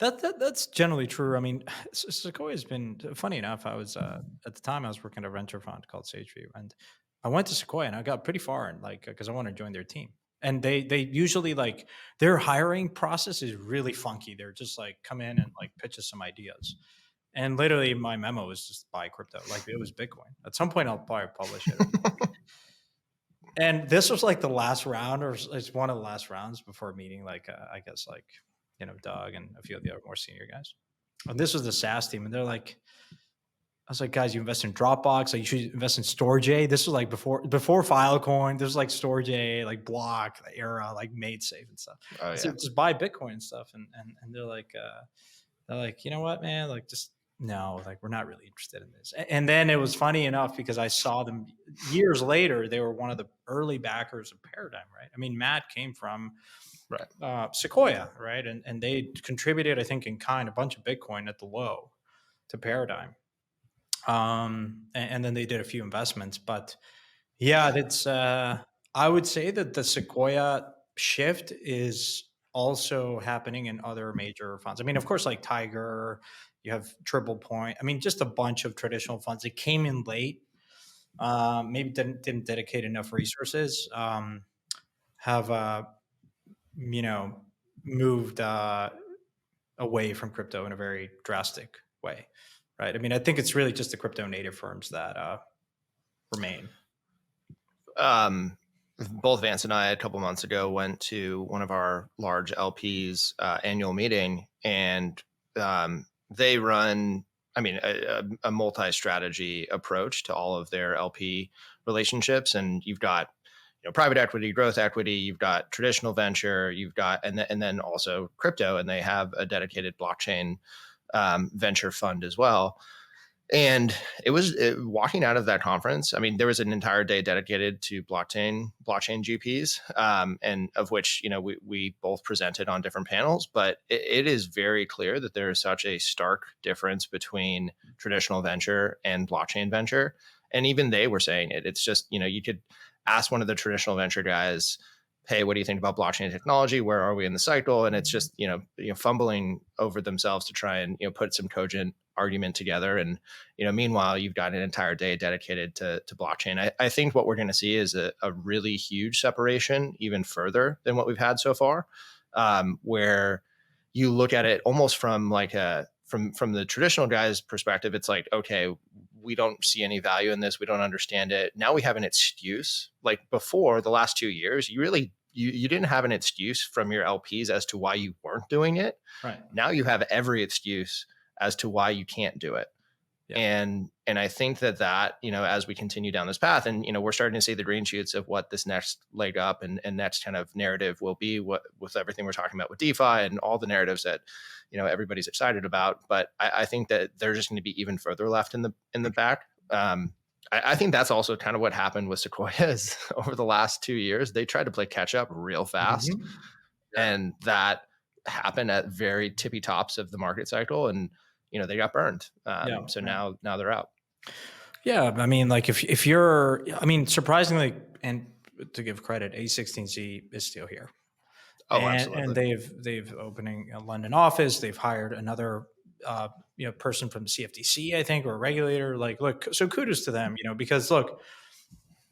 [SPEAKER 3] that's generally true. I mean, Sequoia has been funny enough. I was at the time I was working at a venture fund called SageView, and I went to Sequoia and I got pretty far in because I wanted to join their team. And they usually like their hiring process is really funky. They're just like come in and like pitch us some ideas. And literally, my memo was just buy crypto. Like it was Bitcoin. At some point, I'll probably publish it. And this was like the last round, or it's one of the last rounds before meeting, I guess, Doug and a few of the other more senior guys. And this was the SaaS team, and they're like, I was like, guys, you invest in Dropbox, like you should invest in Storj. This was like before Filecoin. There's like Storj, like Block, Era, like MadeSafe and stuff. Oh, yeah. So just buy Bitcoin and stuff. And they're like, you know what, man, like just. No, like we're not really interested in this. And then it was funny enough because I saw them years later. They were one of the early backers of Paradigm, right? I mean, Matt came from Sequoia, right? And they contributed, I think, in kind, a bunch of Bitcoin at the low to Paradigm. And then they did a few investments. But yeah, it's I would say that the Sequoia shift is also happening in other major funds. I mean, of course, like Tiger, you have Triple Point. I mean, just a bunch of traditional funds. It came in late, maybe didn't dedicate enough resources. Have moved away from crypto in a very drastic way, right? I mean, I think it's really just the crypto native firms that remain.
[SPEAKER 2] Both Vance and I a couple months ago went to one of our large LPs annual meeting, and they run, a multi-strategy approach to all of their LP relationships. And you've got, private equity, growth equity, you've got traditional venture, you've got, and then also crypto, and they have a dedicated blockchain venture fund as well. And it was walking out of that conference. I mean, there was an entire day dedicated to blockchain GPs, and of which, we both presented on different panels. But it is very clear that there is such a stark difference between traditional venture and blockchain venture. And even they were saying it. It's just, you could ask one of the traditional venture guys, hey, what do you think about blockchain technology? Where are we in the cycle? And it's just, fumbling over themselves to try and, put some cogent argument together. And, meanwhile, you've got an entire day dedicated to blockchain. I think what we're going to see is a really huge separation, even further than what we've had so far, where you look at it almost from like from the traditional guy's perspective. It's like, okay, we don't see any value in this. We don't understand it. Now we have an excuse. Like before the last 2 years, you didn't have an excuse from your LPs as to why you weren't doing it.
[SPEAKER 3] Right.
[SPEAKER 2] Now you have every excuse as to why you can't do it. Yeah. And I think that, as we continue down this path, and, we're starting to see the green shoots of what this next leg up and next kind of narrative will be, with everything we're talking about with DeFi and all the narratives that, everybody's excited about. But I think that they're just going to be even further left in the back. I think that's also kind of what happened with Sequoia over the last 2 years. They tried to play catch up real fast, and that happened at very tippy tops of the market cycle, and they got burned. So now they're out.
[SPEAKER 3] Yeah, I mean, like if you're, surprisingly, and to give credit, A16Z is still here.
[SPEAKER 2] Oh, absolutely.
[SPEAKER 3] And they've opening a London office. They've hired another person from the CFTC, I think, or a regulator. Like, look, so kudos to them, because look,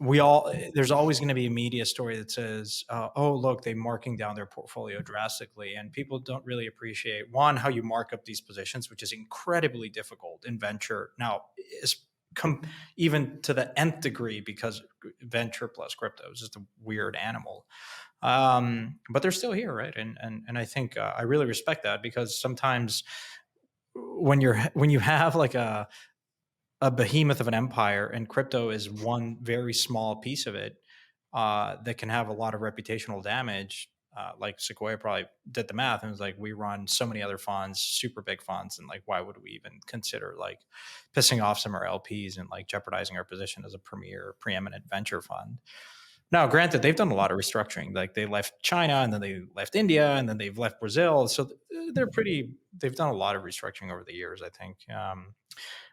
[SPEAKER 3] there's always going to be a media story that says, oh, look, they're marking down their portfolio drastically. And people don't really appreciate, one, how you mark up these positions, which is incredibly difficult in venture. Now, even to the nth degree, because venture plus crypto is just a weird animal. But they're still here, right? And I think I really respect that, because sometimes when you have like a behemoth of an empire, and crypto is one very small piece of it, that can have a lot of reputational damage. Like Sequoia probably did the math and was like, we run so many other funds, super big funds, and like, why would we even consider like pissing off some of our LPs and like jeopardizing our position as a preeminent venture fund? Now, granted, they've done a lot of restructuring. Like they left China, and then they left India, and then they've left Brazil. So they've done a lot of restructuring over the years, I think.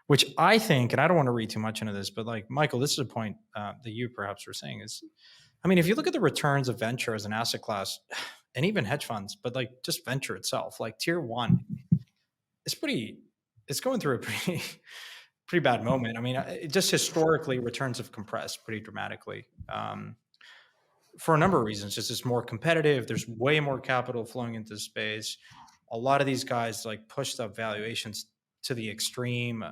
[SPEAKER 3] Which I think, and I don't want to read too much into this, but like, Michael, this is a point that you perhaps were saying is, if you look at the returns of venture as an asset class, and even hedge funds, but like just venture itself, like tier one, it's going through a pretty bad moment. Just historically, returns have compressed pretty dramatically. For a number of reasons. Just it's more competitive. There's way more capital flowing into the space. A lot of these guys like pushed up valuations to the extreme,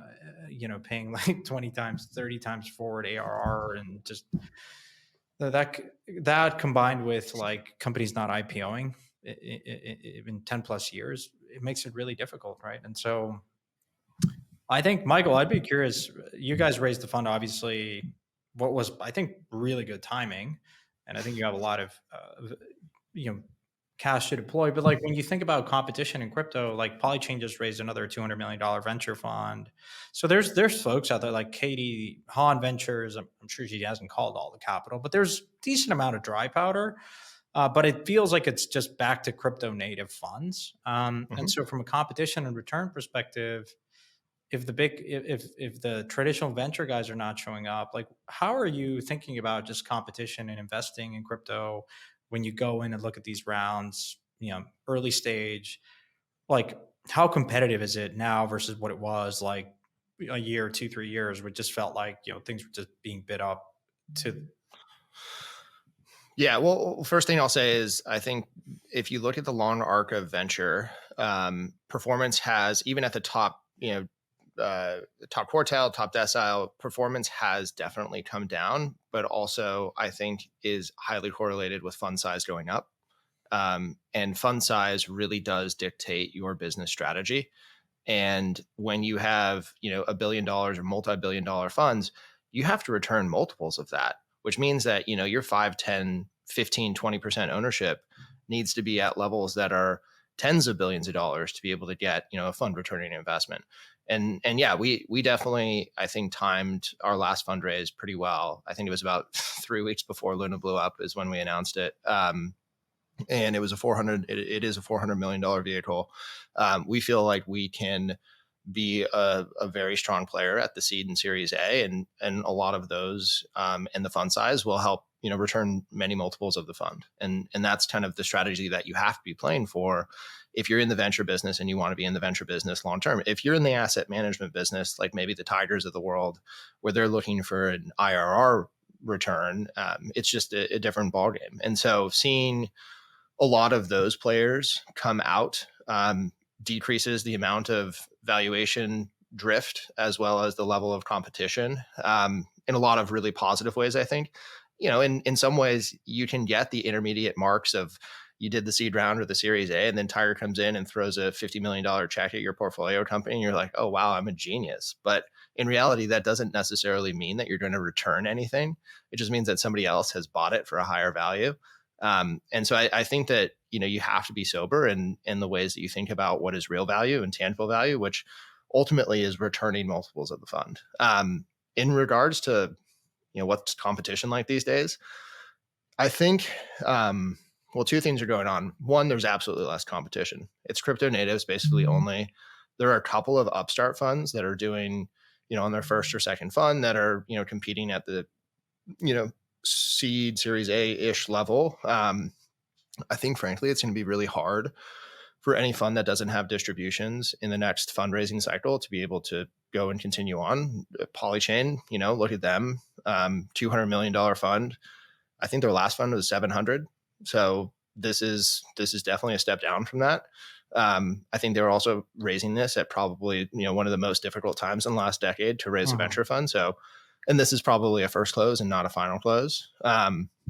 [SPEAKER 3] paying like 20 times, 30 times forward ARR, and just that combined with like companies not IPOing in 10 plus years, it makes it really difficult, right? And so I think, Michael, I'd be curious, you guys raised the fund, obviously, what was, I think, really good timing. And I think you have a lot of, cash to deploy. But like, when you think about competition in crypto, like Polychain just raised another $200 million venture fund. So there's folks out there like Katie Hahn Ventures. I'm sure she hasn't called all the capital, but there's decent amount of dry powder. But it feels like it's just back to crypto native funds. And so from a competition and return perspective, if the traditional venture guys are not showing up, like, how are you thinking about just competition and investing in crypto when you go in and look at these rounds, early stage? Like, how competitive is it now versus what it was like a year, 2-3 years, where it just felt like, things were just being bid up to?
[SPEAKER 2] Yeah, well, first thing I'll say is, I think if you look at the long arc of venture, performance has, even at the top, top quartile, top decile, performance has definitely come down, but also I think is highly correlated with fund size going up. And fund size really does dictate your business strategy. And when you have, $1 billion or multi-billion dollar funds, you have to return multiples of that, which means that, your 5, 10, 15, 20% ownership needs to be at levels that are tens of billions of dollars to be able to get, a fund returning investment. And yeah, we definitely, I think, timed our last fundraise pretty well. I think it was about 3 weeks before Luna blew up is when we announced it. And it was it is a $400 million vehicle. We feel like we can be a very strong player at the seed and Series A, and a lot of those and the fund size will help return many multiples of the fund, and that's kind of the strategy that you have to be playing for if you're in the venture business and you want to be in the venture business long term. If you're in the asset management business, like maybe the Tigers of the world, where they're looking for an IRR return, it's just a different ballgame. And so seeing a lot of those players come out decreases the amount of valuation drift as well as the level of competition in a lot of really positive ways. I think, in some ways you can get the intermediate marks of you did the seed round or the Series A, and then Tiger comes in and throws a $50 million check at your portfolio company, and you're like, oh, wow, I'm a genius. But in reality, that doesn't necessarily mean that you're going to return anything. It just means that somebody else has bought it for a higher value. And so I think that, you have to be sober in the ways that you think about what is real value and tangible value, which ultimately is returning multiples of the fund. In regards to, what's competition like these days, I think, two things are going on. One, there's absolutely less competition. It's crypto natives basically only. There are a couple of upstart funds that are doing, on their first or second fund that are, competing at the, seed Series A-ish level. I think, frankly, it's going to be really hard for any fund that doesn't have distributions in the next fundraising cycle to be able to go and continue on. Polychain, look at them, $200 million fund. I think their last fund was 700. So this is definitely a step down from that. I think they were also raising this at probably, one of the most difficult times in the last decade to raise a venture fund. So, and this is probably a first close and not a final close.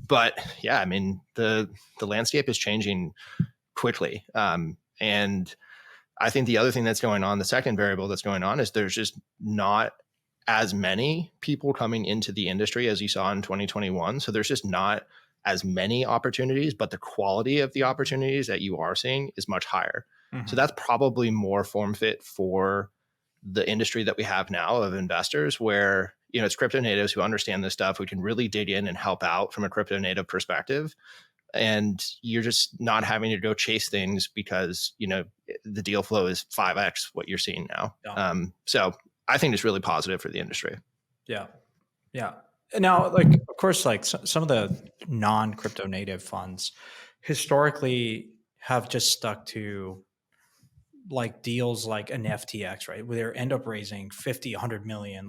[SPEAKER 2] But yeah, I mean, the landscape is changing quickly. And I think the other thing that's going on, the second variable that's going on, is there's just not as many people coming into the industry as you saw in 2021. So there's just not as many opportunities, but the quality of the opportunities that you are seeing is much higher. So that's probably more form fit for the industry that we have now of investors, where, it's crypto natives who understand this stuff, who can really dig in and help out from a crypto native perspective. And you're just not having to go chase things because, the deal flow is 5x what you're seeing now. Yeah. So I think it's really positive for the industry.
[SPEAKER 3] Yeah. Yeah. Now, of course, some of the non-crypto native funds historically have just stuck to deals like an FTX, right? Where they end up raising 50, 100 million.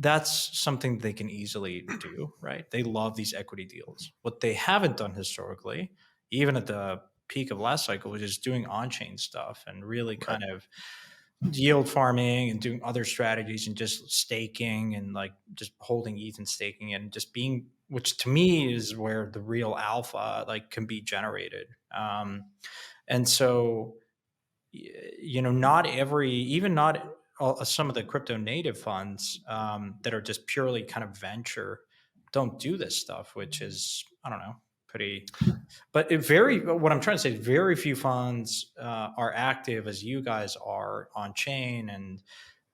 [SPEAKER 3] That's something they can easily do, right? They love these equity deals. What they haven't done historically, even at the peak of last cycle, was just doing on-chain stuff and really kind of yield farming and doing other strategies and just staking and just holding ETH and staking it and just being, which to me is where the real alpha can be generated. And so, not some of the crypto native funds that are just purely kind of venture don't do this stuff, which is, I don't know, pretty, but what I'm trying to say is very few funds are active as you guys are on chain, and,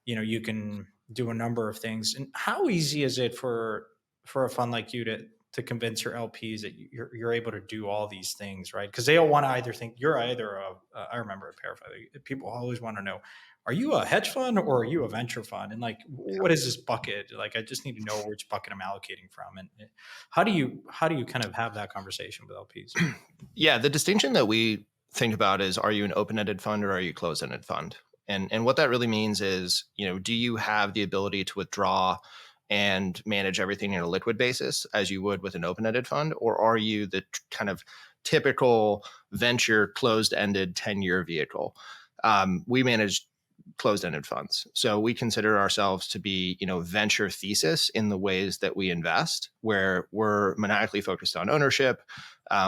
[SPEAKER 3] you can do a number of things. And how easy is it for a fund like you to convince your LPs that you're able to do all these things, right? Because they'll want to either think you're either I remember a pair of people always want to know, are you a hedge fund or are you a venture fund? And what is this bucket? I just need to know which bucket I'm allocating from. And how do you kind of have that conversation with LPs?
[SPEAKER 2] Yeah, the distinction that we think about is, are you an open-ended fund or are you closed-ended fund? And what that really means is, do you have the ability to withdraw and manage everything in a liquid basis as you would with an open-ended fund? Or are you the kind of typical venture closed-ended 10-year vehicle? We manage closed-ended funds. So we consider ourselves to be, venture thesis in the ways that we invest, where we're maniacally focused on ownership.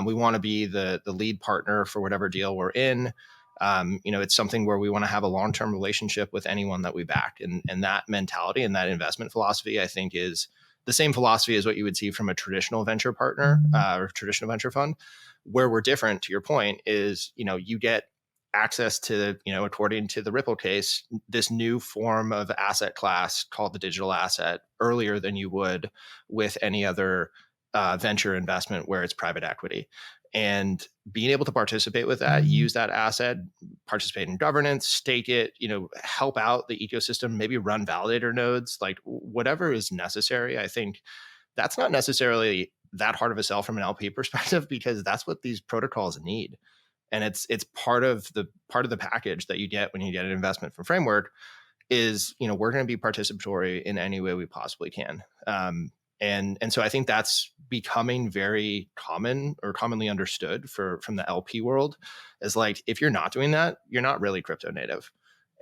[SPEAKER 2] We want to be the lead partner for whatever deal we're in. It's something where we want to have a long-term relationship with anyone that we back. And that mentality and that investment philosophy, I think, is the same philosophy as what you would see from a traditional venture partner or traditional venture fund. Where we're different, to your point, is, you get access to, according to the Ripple case, this new form of asset class called the digital asset earlier than you would with any other venture investment where it's private equity. And being able to participate with that, use that asset, participate in governance, stake it, help out the ecosystem, maybe run validator nodes, like whatever is necessary. I think that's not necessarily that hard of a sell from an LP perspective, because that's what these protocols need. And it's part of the package that you get when you get an investment from Framework is, we're going to be participatory in any way we possibly can. And so I think that's becoming very common or commonly understood from the LP world, is like, if you're not doing that, you're not really crypto native.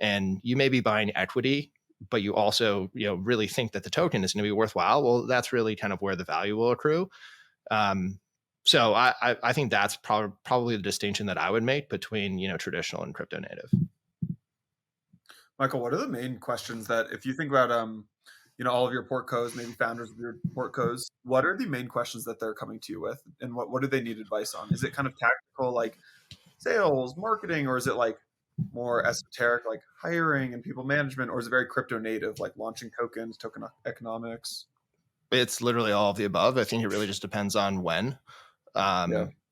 [SPEAKER 2] And you may be buying equity, but you also, really think that the token is going to be worthwhile. Well, that's really kind of where the value will accrue. So I think that's probably the distinction that I would make between, traditional and crypto native.
[SPEAKER 1] Michael, what are the main questions that, if you think about, all of your portcos, maybe founders of your portcos, what are the main questions that they're coming to you with, and what do they need advice on? Is it kind of tactical, like sales, marketing, or is it like more esoteric, like hiring and people management, or is it very crypto native, like launching tokens, token economics?
[SPEAKER 2] It's literally all of the above. I think it really just depends on when.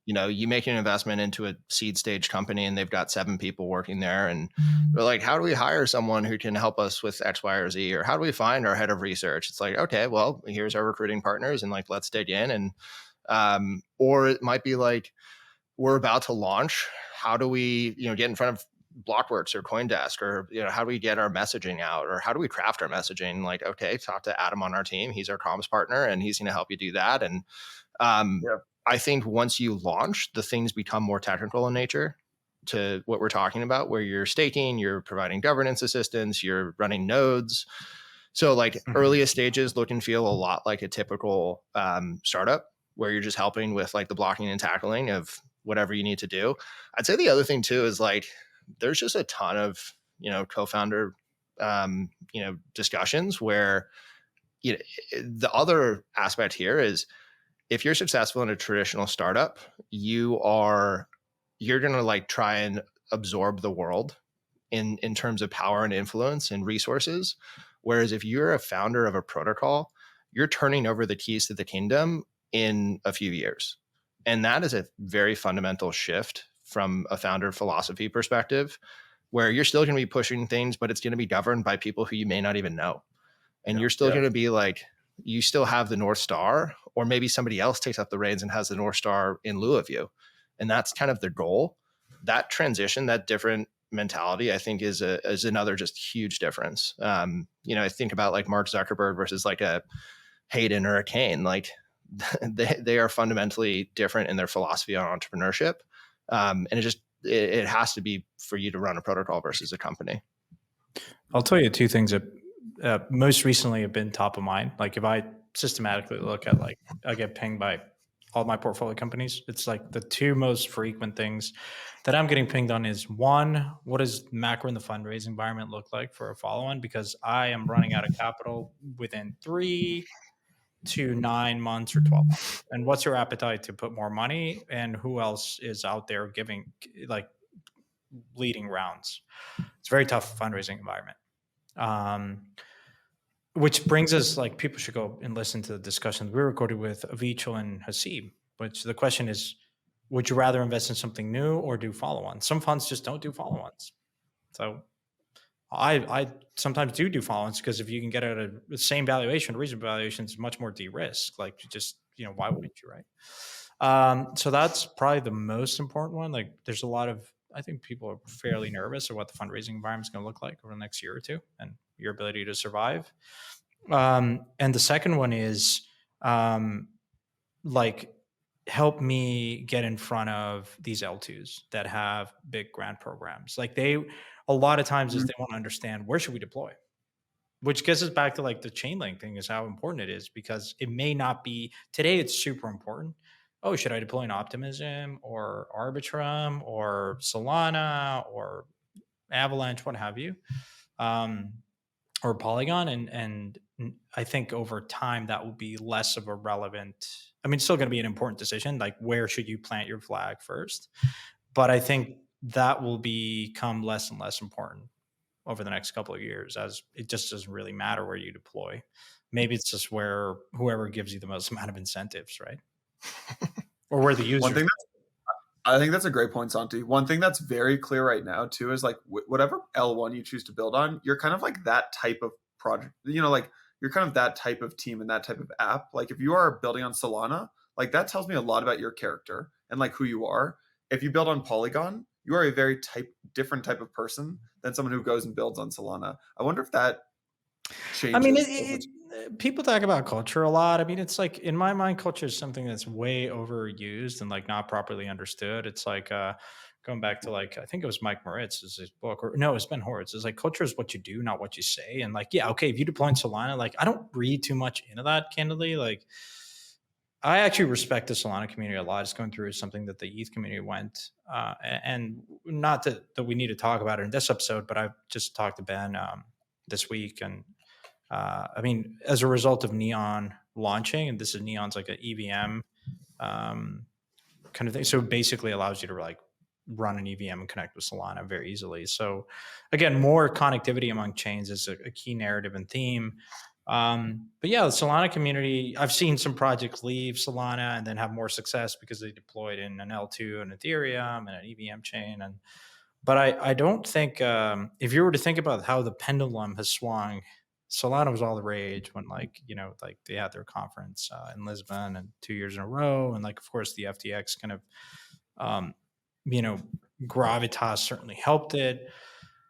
[SPEAKER 2] You make an investment into a seed stage company and they've got 7 people working there, and they're like, how do we hire someone who can help us with X, Y, or Z? Or how do we find our head of research? It's like, okay, well, here's our recruiting partners, and like, let's dig in. And or it might be like, we're about to launch. How do we, get in front of Blockworks or CoinDesk, or how do we get our messaging out, or how do we craft our messaging? Like, okay, talk to Adam on our team. He's our comms partner, and he's going to help you do that. And I think once you launch, the things become more technical in nature to what we're talking about, where you're staking, you're providing governance assistance, you're running nodes. So like earliest stages look and feel a lot like a typical startup, where you're just helping with like the blocking and tackling of whatever you need to do. I'd say the other thing too is like, there's just a ton of, co-founder, discussions where, the other aspect here is, if you're successful in a traditional startup, you're going to like try and absorb the world in terms of power and influence and resources. Whereas if you're a founder of a protocol, you're turning over the keys to the kingdom in a few years. And that is a very fundamental shift from a founder philosophy perspective, where you're still going to be pushing things, but it's going to be governed by people who you may not even know. And you're still going to be like, you still have the North Star, or maybe somebody else takes up the reins and has the North Star in lieu of you. And that's kind of the goal. That transition, that different mentality, I think is another just huge difference. I think about like Mark Zuckerberg versus like a Hayden or a Kane. Like they are fundamentally different in their philosophy on entrepreneurship. And it has to be for you to run a protocol versus a company.
[SPEAKER 3] I'll tell you 2 things that most recently have been top of mind. Like if I systematically look at, like, I get pinged by all my portfolio companies. It's like the 2 most frequent things that I'm getting pinged on is, 1, what does macro in the fundraising environment look like for a follow-on? Because I am running out of capital within 3 to 9 months or 12 months. And what's your appetite to put more money? And who else is out there giving, like, leading rounds? It's a very tough fundraising environment. Which brings us, like, people should go and listen to the discussions we recorded with Avichal and Hasib, which the question is, would you rather invest in something new or do follow-ons? Some funds just don't do follow-ons. So I sometimes do follow-ons, because if you can get at the same valuation, reasonable valuation, is much more de-risked. Like, you just, why wouldn't you, right? So that's probably the most important one. Like, there's a lot of, I think people are fairly nervous of what the fundraising environment is going to look like over the next year or 2 and your ability to survive. And the second one is, like, help me get in front of these L2s that have big grant programs. Like, a lot of times is they want to understand, where should we deploy? Which gets us back to like the Chainlink thing, is how important it is, because it may not be today. It's super important. Oh, should I deploy an Optimism or Arbitrum or Solana or Avalanche, what have you, or Polygon? And I think over time that will be less of a relevant. I mean, it's still going to be an important decision. Like, where should you plant your flag first? But I think that will become less and less important over the next couple of years, as it just doesn't really matter where you deploy. Maybe it's just where whoever gives you the most amount of incentives, right? Or where the user.
[SPEAKER 1] I think that's a great point, Santi. One thing that's very clear right now too is like whatever L1 you choose to build on, you're kind of like that type of project. Like you're kind of that type of team and that type of app. Like if you are building on Solana, like that tells me a lot about your character and like who you are. If you build on Polygon, you are a very different type of person than someone who goes and builds on Solana. I wonder if that changes.
[SPEAKER 3] I mean, people talk about culture a lot. I mean, it's like in my mind, culture is something that's way overused and like not properly understood. It's like going back to like I think it was Mike Moritz's book, or no, it was Ben Horowitz. It's like culture is what you do, not what you say. And like, yeah, okay, if you deploy in Solana, like I don't read too much into that, candidly. Like, I actually respect the Solana community a lot. It's going through something that the ETH community went, and not that we need to talk about it in this episode, but I've just talked to Ben this week, and I mean, as a result of Neon launching, and this is Neon's like an EVM kind of thing, so it basically allows you to like run an EVM and connect with Solana very easily. So again, more connectivity among chains is a key narrative and theme. But yeah, the Solana community, I've seen some projects leave Solana and then have more success because they deployed in an L2 and Ethereum and an EVM chain. But I don't think, if you were to think about how the pendulum has swung, Solana was all the rage when like they had their conference in Lisbon and 2 years in a row. And like, of course, the FTX kind of, gravitas certainly helped it.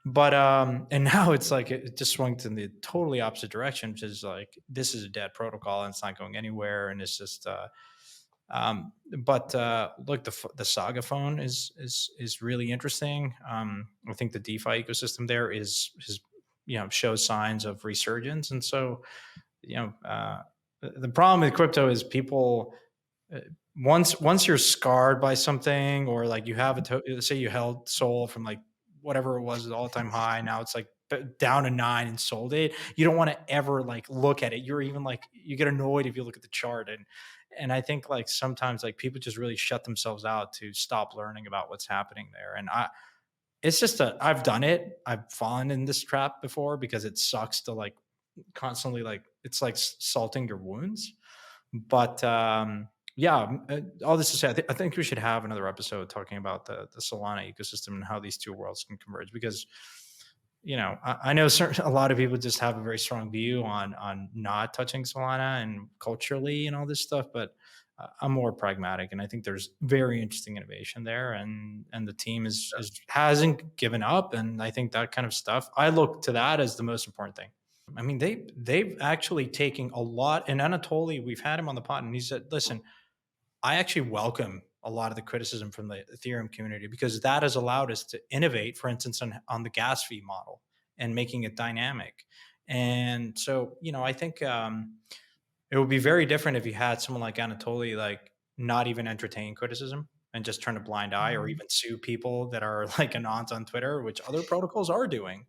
[SPEAKER 3] But and now it's like it just swung to the totally opposite direction, which is like this is a dead protocol and it's not going anywhere, and it's just. But look, the Saga phone is really interesting. I think the DeFi ecosystem there is shows signs of resurgence, and so the problem with crypto is people. Once you're scarred by something, or like you have say you held Sol from like whatever it was at all-time high, now it's like down to 9 and sold it, you don't want to ever like look at it. You're even like you get annoyed if you look at the chart, and I think like sometimes like people just really shut themselves out to stop learning about what's happening there. And it's just I've done it. I've fallen in this trap before because it sucks to like constantly like it's like salting your wounds. But yeah, all this to say, I think we should have another episode talking about the Solana ecosystem and how these two worlds can converge. Because I know a lot of people just have a very strong view on not touching Solana and culturally and all this stuff, but I'm more pragmatic, and I think there's very interesting innovation there, and the team hasn't given up, and I think that kind of stuff, I look to that as the most important thing. I mean, they've actually taken a lot, and Anatoly, we've had him on the pod, and he said, listen, I actually welcome a lot of the criticism from the Ethereum community because that has allowed us to innovate, for instance, on the gas fee model and making it dynamic. And so, I think it would be very different if you had someone like Anatoly, like not even entertain criticism and just turn a blind eye, or even sue people that are like anons on Twitter, which other protocols are doing.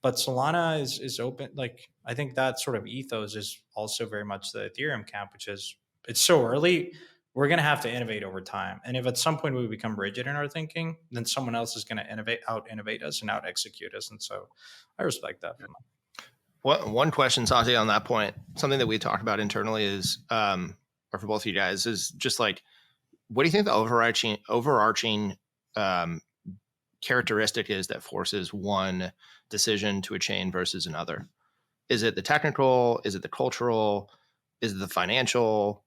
[SPEAKER 3] But Solana is open. Like I think that sort of ethos is also very much the Ethereum camp, which is it's so early. We're going to have to innovate over time. And if at some point we become rigid in our thinking, then someone else is going to out innovate us and out execute us. And so I respect that.
[SPEAKER 2] One question, Santi, on that point, something that we talked about internally is, or for both of you guys, is just like, what do you think the overarching characteristic is that forces one decision to a chain versus another? Is it the technical? Is it the cultural? Is it the financial?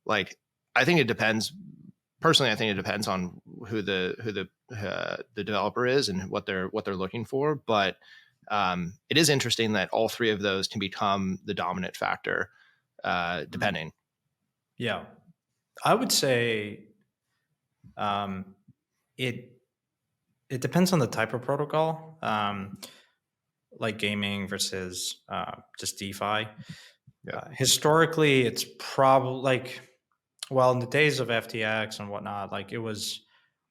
[SPEAKER 2] Like, I think it depends. Personally, I think it depends on who the developer is and what they're looking for. But it is interesting that all three of those can become the dominant factor, depending.
[SPEAKER 3] Yeah, I would say it depends on the type of protocol, like gaming versus just DeFi. Yeah. Historically, it's probably like, well, in the days of FTX and whatnot, like it was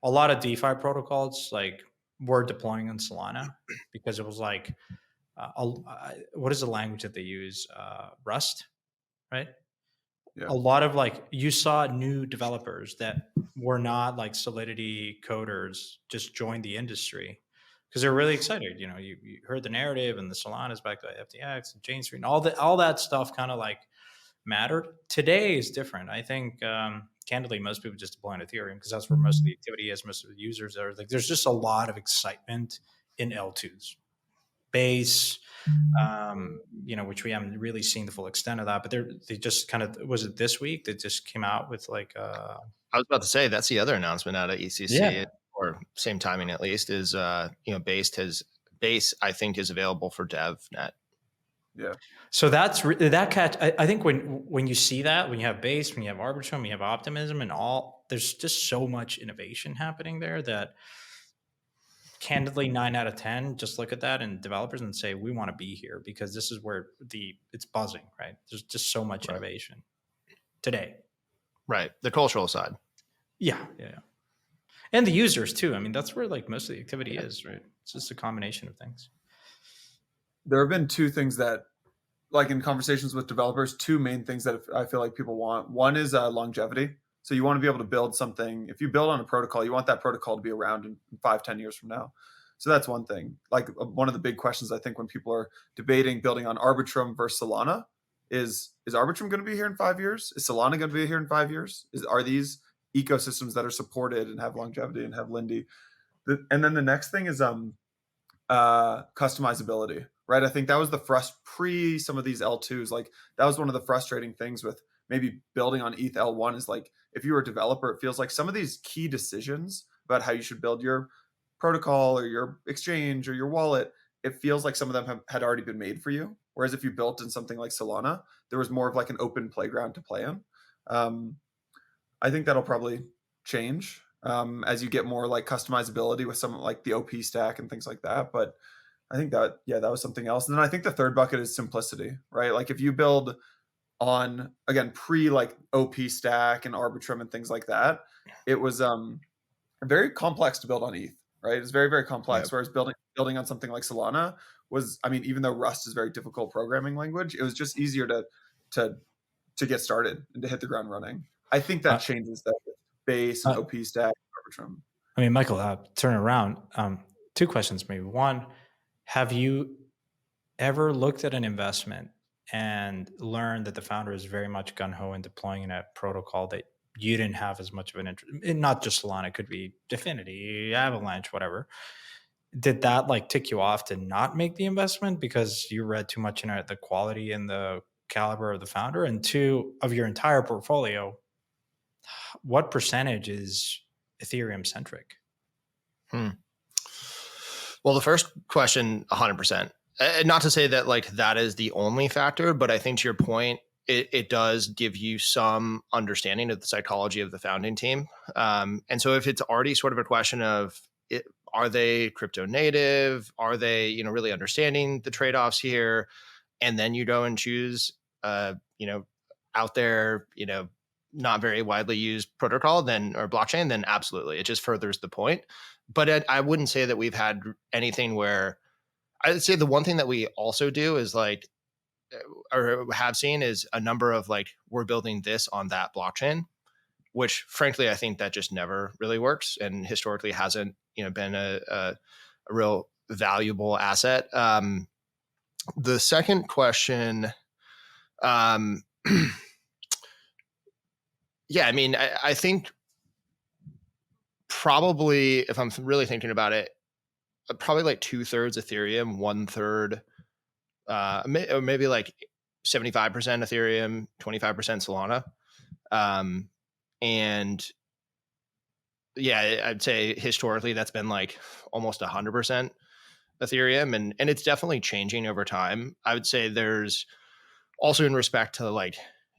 [SPEAKER 3] a lot of DeFi protocols like were deploying on Solana because it was like, what is the language that they use? Rust, right? Yeah. A lot of like you saw new developers that were not like Solidity coders just joined the industry because they're really excited. You know, you heard the narrative and the Solana's backed by FTX and Jane Street and all that stuff kind of like mattered. Today is different. I think candidly, most people just deploy on Ethereum because that's where most of the activity is, most of the users are. Like, there's just a lot of excitement in L2s. Base, you know, which we haven't really seen the full extent of that, but they just kind of, was it this week that just came out with like
[SPEAKER 2] I was about to say that's the other announcement out of EthCC, or same timing at least, is you know, Base I think is available for DevNet.
[SPEAKER 1] Yeah.
[SPEAKER 3] So that's that catch. I think when you see that, when you have Base, when you have Arbitrum, when you have Optimism, and all, there's just so much innovation happening there that candidly 9 out of 10 just look at that and developers and say, we want to be here because this is where it's buzzing, right? There's just so much innovation today.
[SPEAKER 2] Right. The cultural side.
[SPEAKER 3] Yeah. And the users too. I mean, that's where like most of the activity is, right? It's just a combination of things.
[SPEAKER 1] There have been two things that, like in conversations with developers, two main things that I feel like people want. One is longevity. So you want to be able to build something. If you build on a protocol, you want that protocol to be around in 5-10 years from now. So that's one thing. Like one of the big questions I think when people are debating building on Arbitrum versus Solana is Arbitrum going to be here in 5 years? Is Solana going to be here in 5 years? Are these ecosystems that are supported and have longevity and have Lindy? And then the next thing is customizability, right? I think that was the pre some of these L2s. Like that was one of the frustrating things with maybe building on ETH L1 is like, if you were a developer, it feels like some of these key decisions about how you should build your protocol or your exchange or your wallet, it feels like some of them had already been made for you. Whereas if you built in something like Solana, there was more of like an open playground to play in. I think that'll probably change as you get more like customizability with some like the OP stack and things like that. But I think that was something else. And then I think the third bucket is simplicity, right? Like if you build on, again, pre like OP stack and Arbitrum and things like that, it was very complex to build on ETH, right? It's very, very complex. Yep. Whereas building on something like Solana was, I mean, even though Rust is a very difficult programming language, it was just easier to get started and to hit the ground running. I think that changes that with Base and OP stack, Arbitrum.
[SPEAKER 3] I mean, Michael, turn it around. Two questions, maybe. One, have you ever looked at an investment and learned that the founder is very much gung-ho in deploying a protocol that you didn't have as much of an interest in? Not just Solana, it could be Definity, Avalanche, whatever. Did that like tick you off to not make the investment because you read too much into the quality and the caliber of the founder? And two, of your entire portfolio, what percentage is Ethereum centric?
[SPEAKER 2] Well, the first question, 100%. Not to say that like that is the only factor, but I think to your point, it does give you some understanding of the psychology of the founding team. And so if it's already sort of a question of are they crypto native? Are they, you know, really understanding the trade-offs here? And then you go and choose, you know, out there, you know, not very widely used protocol or blockchain, then absolutely. It just furthers the point. But I wouldn't say that we've had anything where, I'd say the one thing that we also do is like, or have seen is a number of like, we're building this on that blockchain, which frankly, I think that just never really works and historically hasn't, you know, been a real valuable asset. The second question, yeah, I mean, I think probably if I'm really thinking about it, probably like 2/3 Ethereum, 1/3, or maybe like 75% Ethereum, 25% Solana. And yeah, I'd say historically that's been like almost 100% Ethereum. And it's definitely changing over time. I would say there's also in respect to like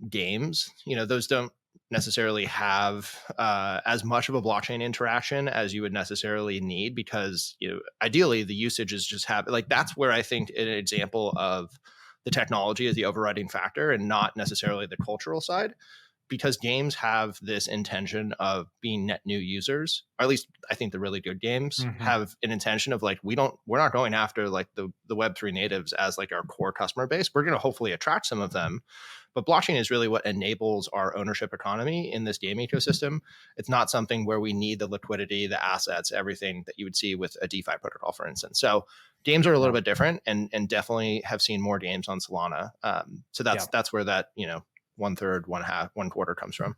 [SPEAKER 2] games, you know, those don't necessarily have as much of a blockchain interaction as you would necessarily need because, you know, ideally the usage is just like that's where I think an example of the technology is the overriding factor and not necessarily the cultural side. because games have this intention of being net new users, or at least I think the really good games have an intention of like, we're not going after like the Web3 natives as like our core customer base. We're going to hopefully attract some of them, but blockchain is really what enables our ownership economy in this game ecosystem. It's not something where we need the liquidity, the assets, everything that you would see with a DeFi protocol, for instance. So games are a little bit different, and definitely have seen more games on Solana. So that's where that, 1/3, 1/2, 1/4 comes from.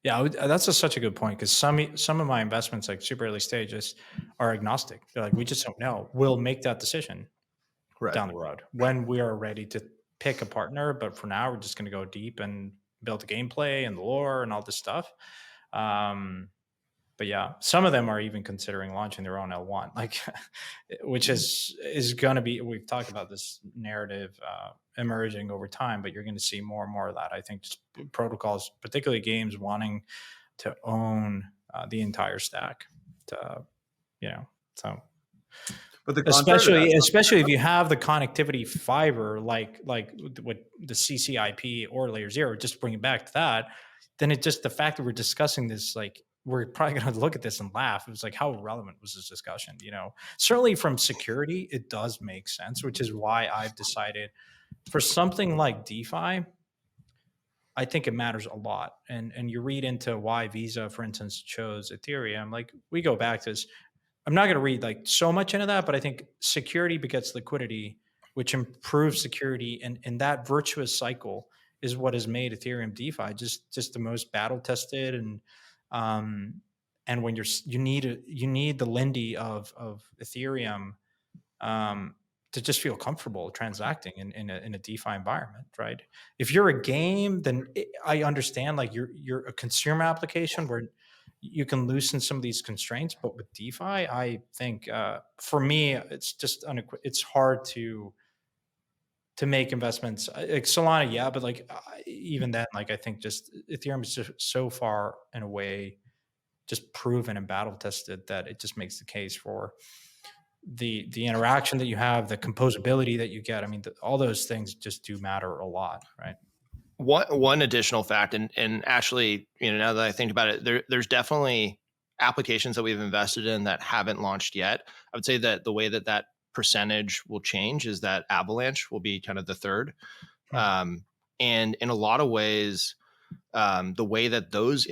[SPEAKER 3] Yeah, that's such a good point, because some of my investments, like super early stages, are agnostic. They're like, we just don't know. We'll make that decision down the road when we are ready to pick a partner. But for now, we're just going to go deep and build the gameplay and the lore and all this stuff. But yeah, some of them are even considering launching their own L1, like, which is going to be, we've talked about this narrative emerging over time, but you're going to see more and more of that. I think just protocols, particularly games, wanting to own the entire stack, so. But especially if you have the connectivity fiber, like what the CCIP or LayerZero, just to bring it back to that, then it just, the fact that we're discussing this, like, we're probably going to look at this and laugh. It was like, how relevant was this discussion? Certainly from security, it does make sense, which is why I've decided for something like DeFi, I think it matters a lot. And you read into why Visa, for instance, chose Ethereum. Like, we go back to this. I'm not going to read like so much into that, but I think security begets liquidity, which improves security. And that virtuous cycle is what has made Ethereum DeFi just the most battle tested. And when you need the Lindy of Ethereum to just feel comfortable transacting in a DeFi environment, right? If you're a game, then I understand, like, you're a consumer application where you can loosen some of these constraints. But with DeFi, I think for me, it's just it's hard to make investments like Solana. Yeah, but like even then, like, I think just Ethereum is just so far in a way just proven and battle tested that it just makes the case for the interaction that you have, the composability that you get. I mean, all those things just do matter a lot, right?
[SPEAKER 2] One additional fact, and actually, now that I think about it, there's definitely applications that we've invested in that haven't launched yet. I would say that the way that percentage will change is that Avalanche will be kind of the third. And in a lot of ways, the way that those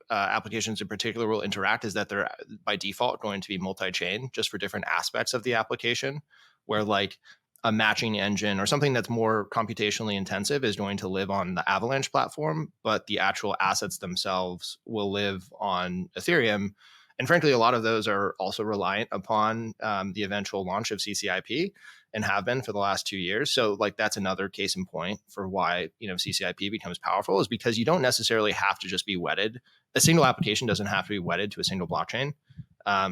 [SPEAKER 2] applications in particular will interact is that they're by default going to be multi-chain, just for different aspects of the application, where like a matching engine or something that's more computationally intensive is going to live on the Avalanche platform, but the actual assets themselves will live on Ethereum. And frankly, a lot of those are also reliant upon the eventual launch of CCIP, and have been for the last 2 years. So like, that's another case in point for why, CCIP becomes powerful, is because you don't necessarily have to just be wedded. A single application doesn't have to be wedded to a single blockchain.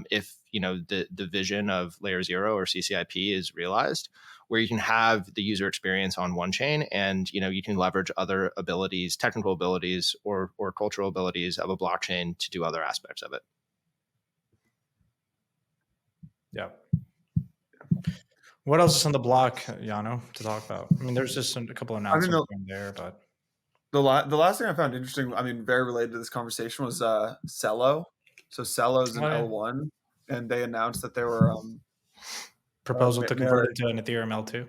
[SPEAKER 2] If, the vision of LayerZero or CCIP is realized, where you can have the user experience on one chain, and, you can leverage other abilities, technical abilities or cultural abilities of a blockchain to do other aspects of it.
[SPEAKER 3] Yeah. What else is on the block, Yano, to talk about? I mean, there's just a couple of announcements there, but
[SPEAKER 1] the last thing I found interesting, I mean, very related to this conversation, was Celo. So Celo's an L1, and they announced that they were
[SPEAKER 3] proposal to convert into an Ethereum L2.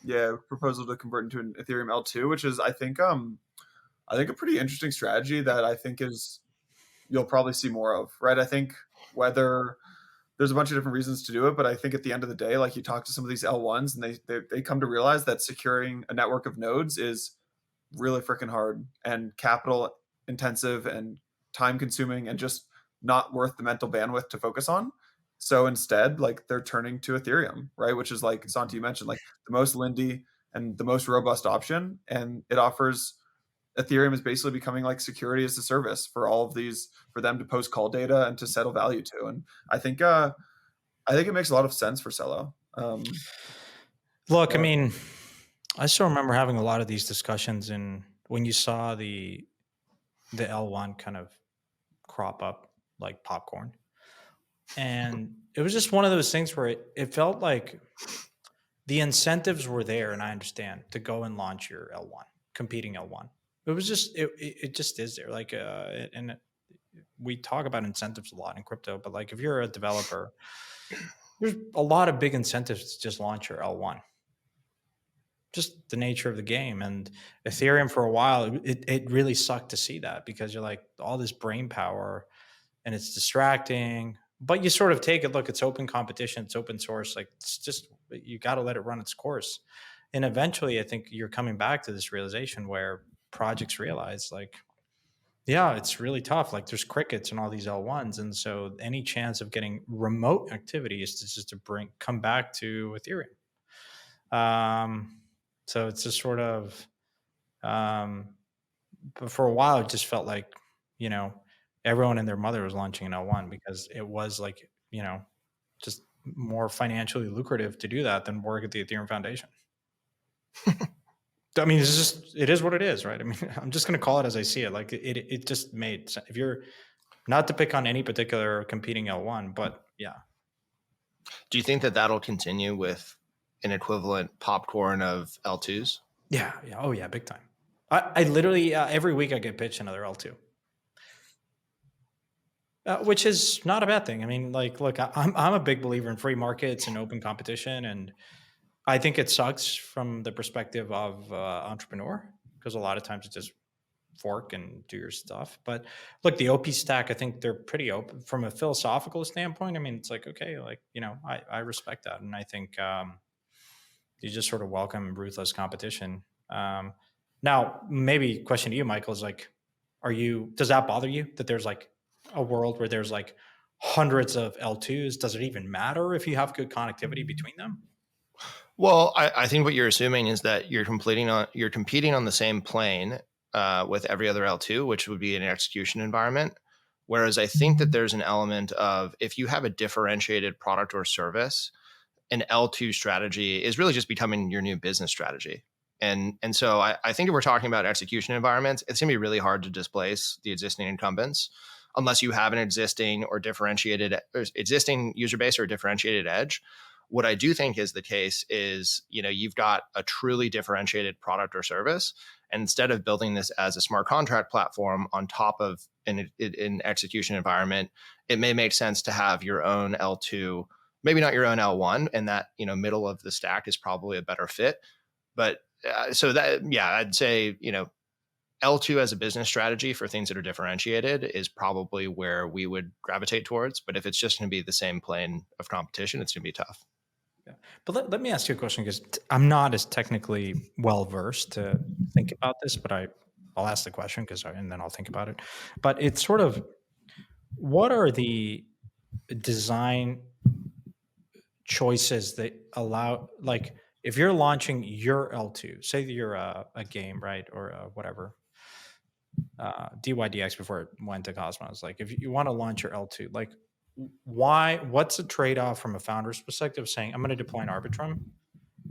[SPEAKER 1] Yeah, proposal to convert into an Ethereum L2, which is I think a pretty interesting strategy that I think you'll probably see more of, right? I think whether there's a bunch of different reasons to do it, but I think at the end of the day, like, you talk to some of these L1s, and they come to realize that securing a network of nodes is really freaking hard and capital intensive and time consuming and just not worth the mental bandwidth to focus on. So instead, like, they're turning to Ethereum, right? Which is, like Santi mentioned, like the most Lindy and the most robust option. And it offers, Ethereum is basically becoming like security as a service for all of these, for them to post call data and to settle value to. And I think it makes a lot of sense for Celo.
[SPEAKER 3] Look, I mean, I still remember having a lot of these discussions, and when you saw the L1 kind of crop up like popcorn, and it was just one of those things where it felt like the incentives were there, and I understand, to go and launch your L1, competing L1. It was just it just is there. Like and we talk about incentives a lot in crypto, but like if you're a developer, there's a lot of big incentives to just launch your L1. Just the nature of the game. And Ethereum for a while, it really sucked to see that, because you're like all this brain power and it's distracting, but you sort of take it, look, it's open competition, it's open source. Like it's just, you got to let it run its course. And eventually I think you're coming back to this realization where projects realize like, yeah, it's really tough. Like there's crickets and all these L1s. And so any chance of getting remote activity is just to come back to Ethereum. So it's just sort of, but for a while, it just felt like, everyone and their mother was launching an L1, because it was like, just more financially lucrative to do that than work at the Ethereum Foundation. I mean, it is what it is, right? I mean, I'm just going to call it as I see it. Like it just made sense. If you're not to pick on any particular competing L1, but yeah.
[SPEAKER 2] Do you think that that'll continue with an equivalent popcorn of L2s?
[SPEAKER 3] Yeah. Oh yeah. Big time. I literally, every week I get pitched another L2. Which is not a bad thing. I mean, like, look, I'm a big believer in free markets and open competition, and I think it sucks from the perspective of entrepreneur, because a lot of times it's just fork and do your stuff. But look, the OP stack, I think they're pretty open from a philosophical standpoint. I mean, it's like, okay, like, I respect that. And I think you just sort of welcome ruthless competition. Now, maybe question to you, Michael, is like, does that bother you that there's like a world where there's like hundreds of L2s? Does it even matter if you have good connectivity between them?
[SPEAKER 2] Well, I think what you're assuming is that you're competing on the same plane with every other L2, which would be an execution environment. Whereas I think that there's an element of, if you have a differentiated product or service, an L2 strategy is really just becoming your new business strategy. And so I think if we're talking about execution environments, it's going to be really hard to displace the existing incumbents unless you have an existing user base or differentiated edge. What I do think is the case is, you've got a truly differentiated product or service. And instead of building this as a smart contract platform on top of an execution environment, it may make sense to have your own L2, maybe not your own L1, and that, middle of the stack is probably a better fit. But so that, yeah, I'd say, L2 as a business strategy for things that are differentiated is probably where we would gravitate towards. But if it's just going to be the same plane of competition, it's going to be tough.
[SPEAKER 3] Yeah. But let me ask you a question, because I'm not as technically well versed to think about this, but I'll ask the question and then I'll think about it. But it's sort of, what are the design choices that allow, like, if you're launching your L2, say that you're a game, right, or whatever, DYDX before it went to Cosmos, like if you want to launch your L2, like what's the trade-off from a founder's perspective saying, I'm going to deploy an Arbitrum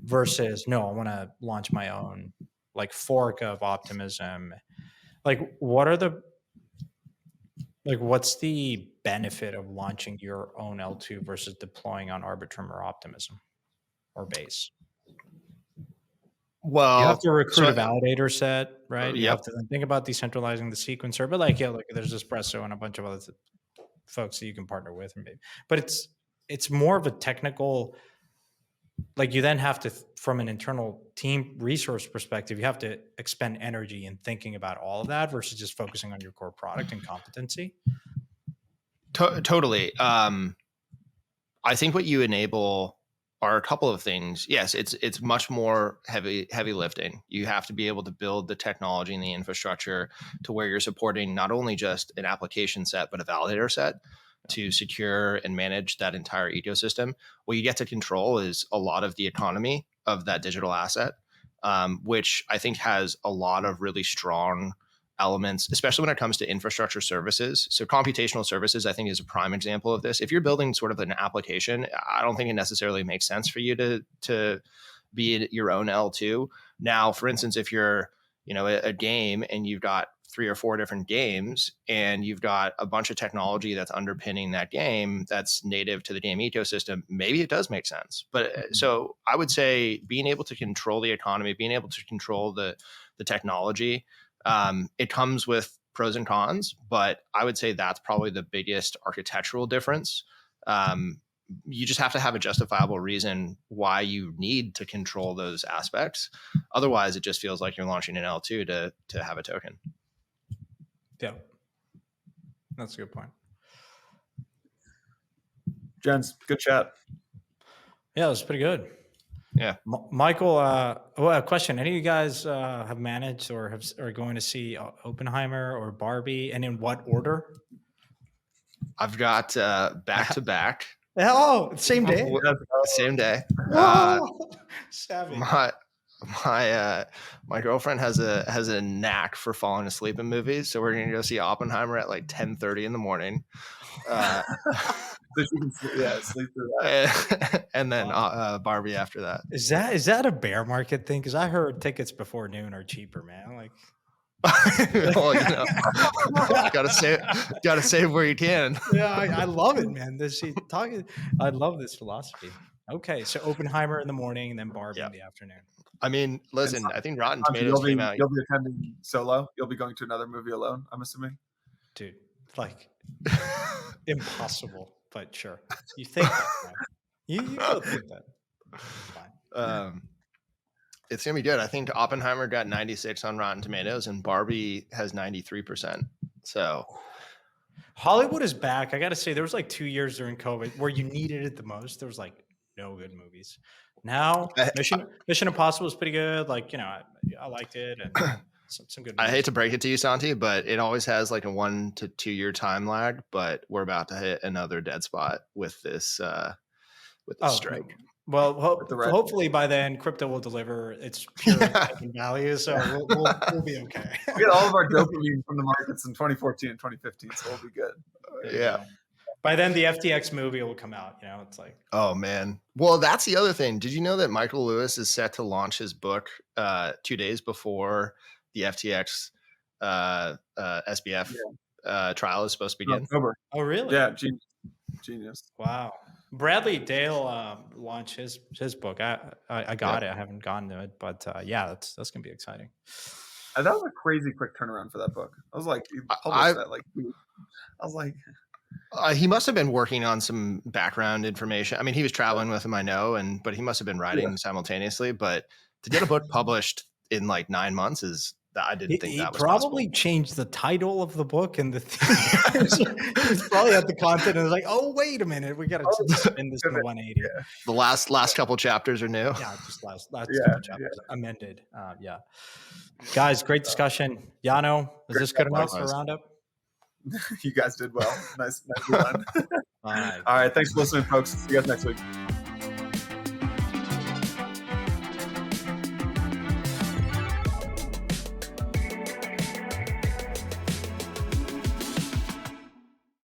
[SPEAKER 3] versus, no, I want to launch my own like fork of Optimism? Like what's the benefit of launching your own L2 versus deploying on Arbitrum or Optimism or Base?
[SPEAKER 2] Well,
[SPEAKER 3] you have to recruit a validator set, right? You
[SPEAKER 2] Yep.
[SPEAKER 3] have to then think about decentralizing the sequencer, but like, yeah, look, there's Espresso and a bunch of other folks that you can partner with, but it's more of a technical, like you then have to, from an internal team resource perspective, you have to expend energy in thinking about all of that versus just focusing on your core product and competency.
[SPEAKER 2] Totally. I think what you enable are a couple of things. Yes, it's much more heavy lifting. You have to be able to build the technology and the infrastructure to where you're supporting not only just an application set, but a validator set to secure and manage that entire ecosystem. What you get to control is a lot of the economy of that digital asset, which I think has a lot of really strong elements, especially when it comes to infrastructure services. So computational services, I think, is a prime example of this. If you're building sort of an application, I don't think it necessarily makes sense for you to be your own L2. Now, for instance, if you're, a game and you've got 3 or 4 different games and you've got a bunch of technology that's underpinning that game that's native to the game ecosystem, maybe it does make sense. But so I would say being able to control the economy, being able to control the technology, It comes with pros and cons, but I would say that's probably the biggest architectural difference. You just have to have a justifiable reason why you need to control those aspects. Otherwise, it just feels like you're launching an L2 to have a token.
[SPEAKER 3] Yeah, that's a good point.
[SPEAKER 1] Gents, good chat.
[SPEAKER 3] Yeah, it was pretty good.
[SPEAKER 2] Yeah.
[SPEAKER 3] Michael, a question. Any of you guys have managed or are going to see Oppenheimer or Barbie, and in what order?
[SPEAKER 2] I've got back to back.
[SPEAKER 3] Oh, same day?
[SPEAKER 2] Same day.
[SPEAKER 3] Savvy.
[SPEAKER 2] My girlfriend has a knack for falling asleep in movies, so we're gonna go see Oppenheimer at like 10:30 in the morning.
[SPEAKER 1] So she can sleep through that.
[SPEAKER 2] And then Barbie after that.
[SPEAKER 3] Is that a bear market thing? Because I heard tickets before noon are cheaper, man. Like,
[SPEAKER 2] well, gotta save where you can.
[SPEAKER 3] Yeah, I love it, man. I love this philosophy. Okay, so Oppenheimer in the morning and then Barbie in the afternoon.
[SPEAKER 2] I mean, listen, I think Rotten Tomatoes came out.
[SPEAKER 1] You'll be attending solo. You'll be going to another movie alone, I'm assuming.
[SPEAKER 3] Dude, like impossible, but sure. You think that, right? You go think that.
[SPEAKER 2] Fine. It's gonna be good. I think Oppenheimer got 96 on Rotten Tomatoes and Barbie has 93%. So
[SPEAKER 3] Hollywood is back. I gotta say, there was like 2 years during COVID where you needed it the most. There was like no good movies. Now Mission Impossible is pretty good. Like, I liked it, and some good movies.
[SPEAKER 2] I hate to break it to you, Santi, but it always has like a 1 to 2 year time lag. But we're about to hit another dead spot with this strike.
[SPEAKER 3] Well, hopefully by then crypto will deliver its pure value, so we'll be okay.
[SPEAKER 1] We get all of our dopamine from the markets in 2014 and 2015, so we'll be good.
[SPEAKER 2] Yeah.
[SPEAKER 3] By then, the FTX movie will come out. It's like,
[SPEAKER 2] oh man. Well, that's the other thing. Did you know that Michael Lewis is set to launch his book 2 days before the FTX SBF trial is supposed to begin?
[SPEAKER 1] October.
[SPEAKER 3] Oh, really?
[SPEAKER 1] Yeah, genius.
[SPEAKER 3] Wow. Bradley Dale launched his book. I got it. I haven't gotten to it, but that's gonna be exciting.
[SPEAKER 1] That was a crazy quick turnaround for that book. I was like, he published that like. I was like,
[SPEAKER 2] he must have been working on some background information. I mean, he was traveling with him, I know, but he must have been writing simultaneously. But to get a book published in like 9 months I didn't think that was
[SPEAKER 3] probably
[SPEAKER 2] possible.
[SPEAKER 3] Changed the title of the book and the thing. He was probably at the content and was like, "Oh, wait a minute, we got to spin this to 180."
[SPEAKER 2] Yeah. The last couple chapters are new.
[SPEAKER 3] Yeah, just last couple chapters amended. Guys, great discussion. Yano, is this good enough for Roundup?
[SPEAKER 1] You guys did well. Nice one. All right. Thanks for listening, folks. See you guys next week.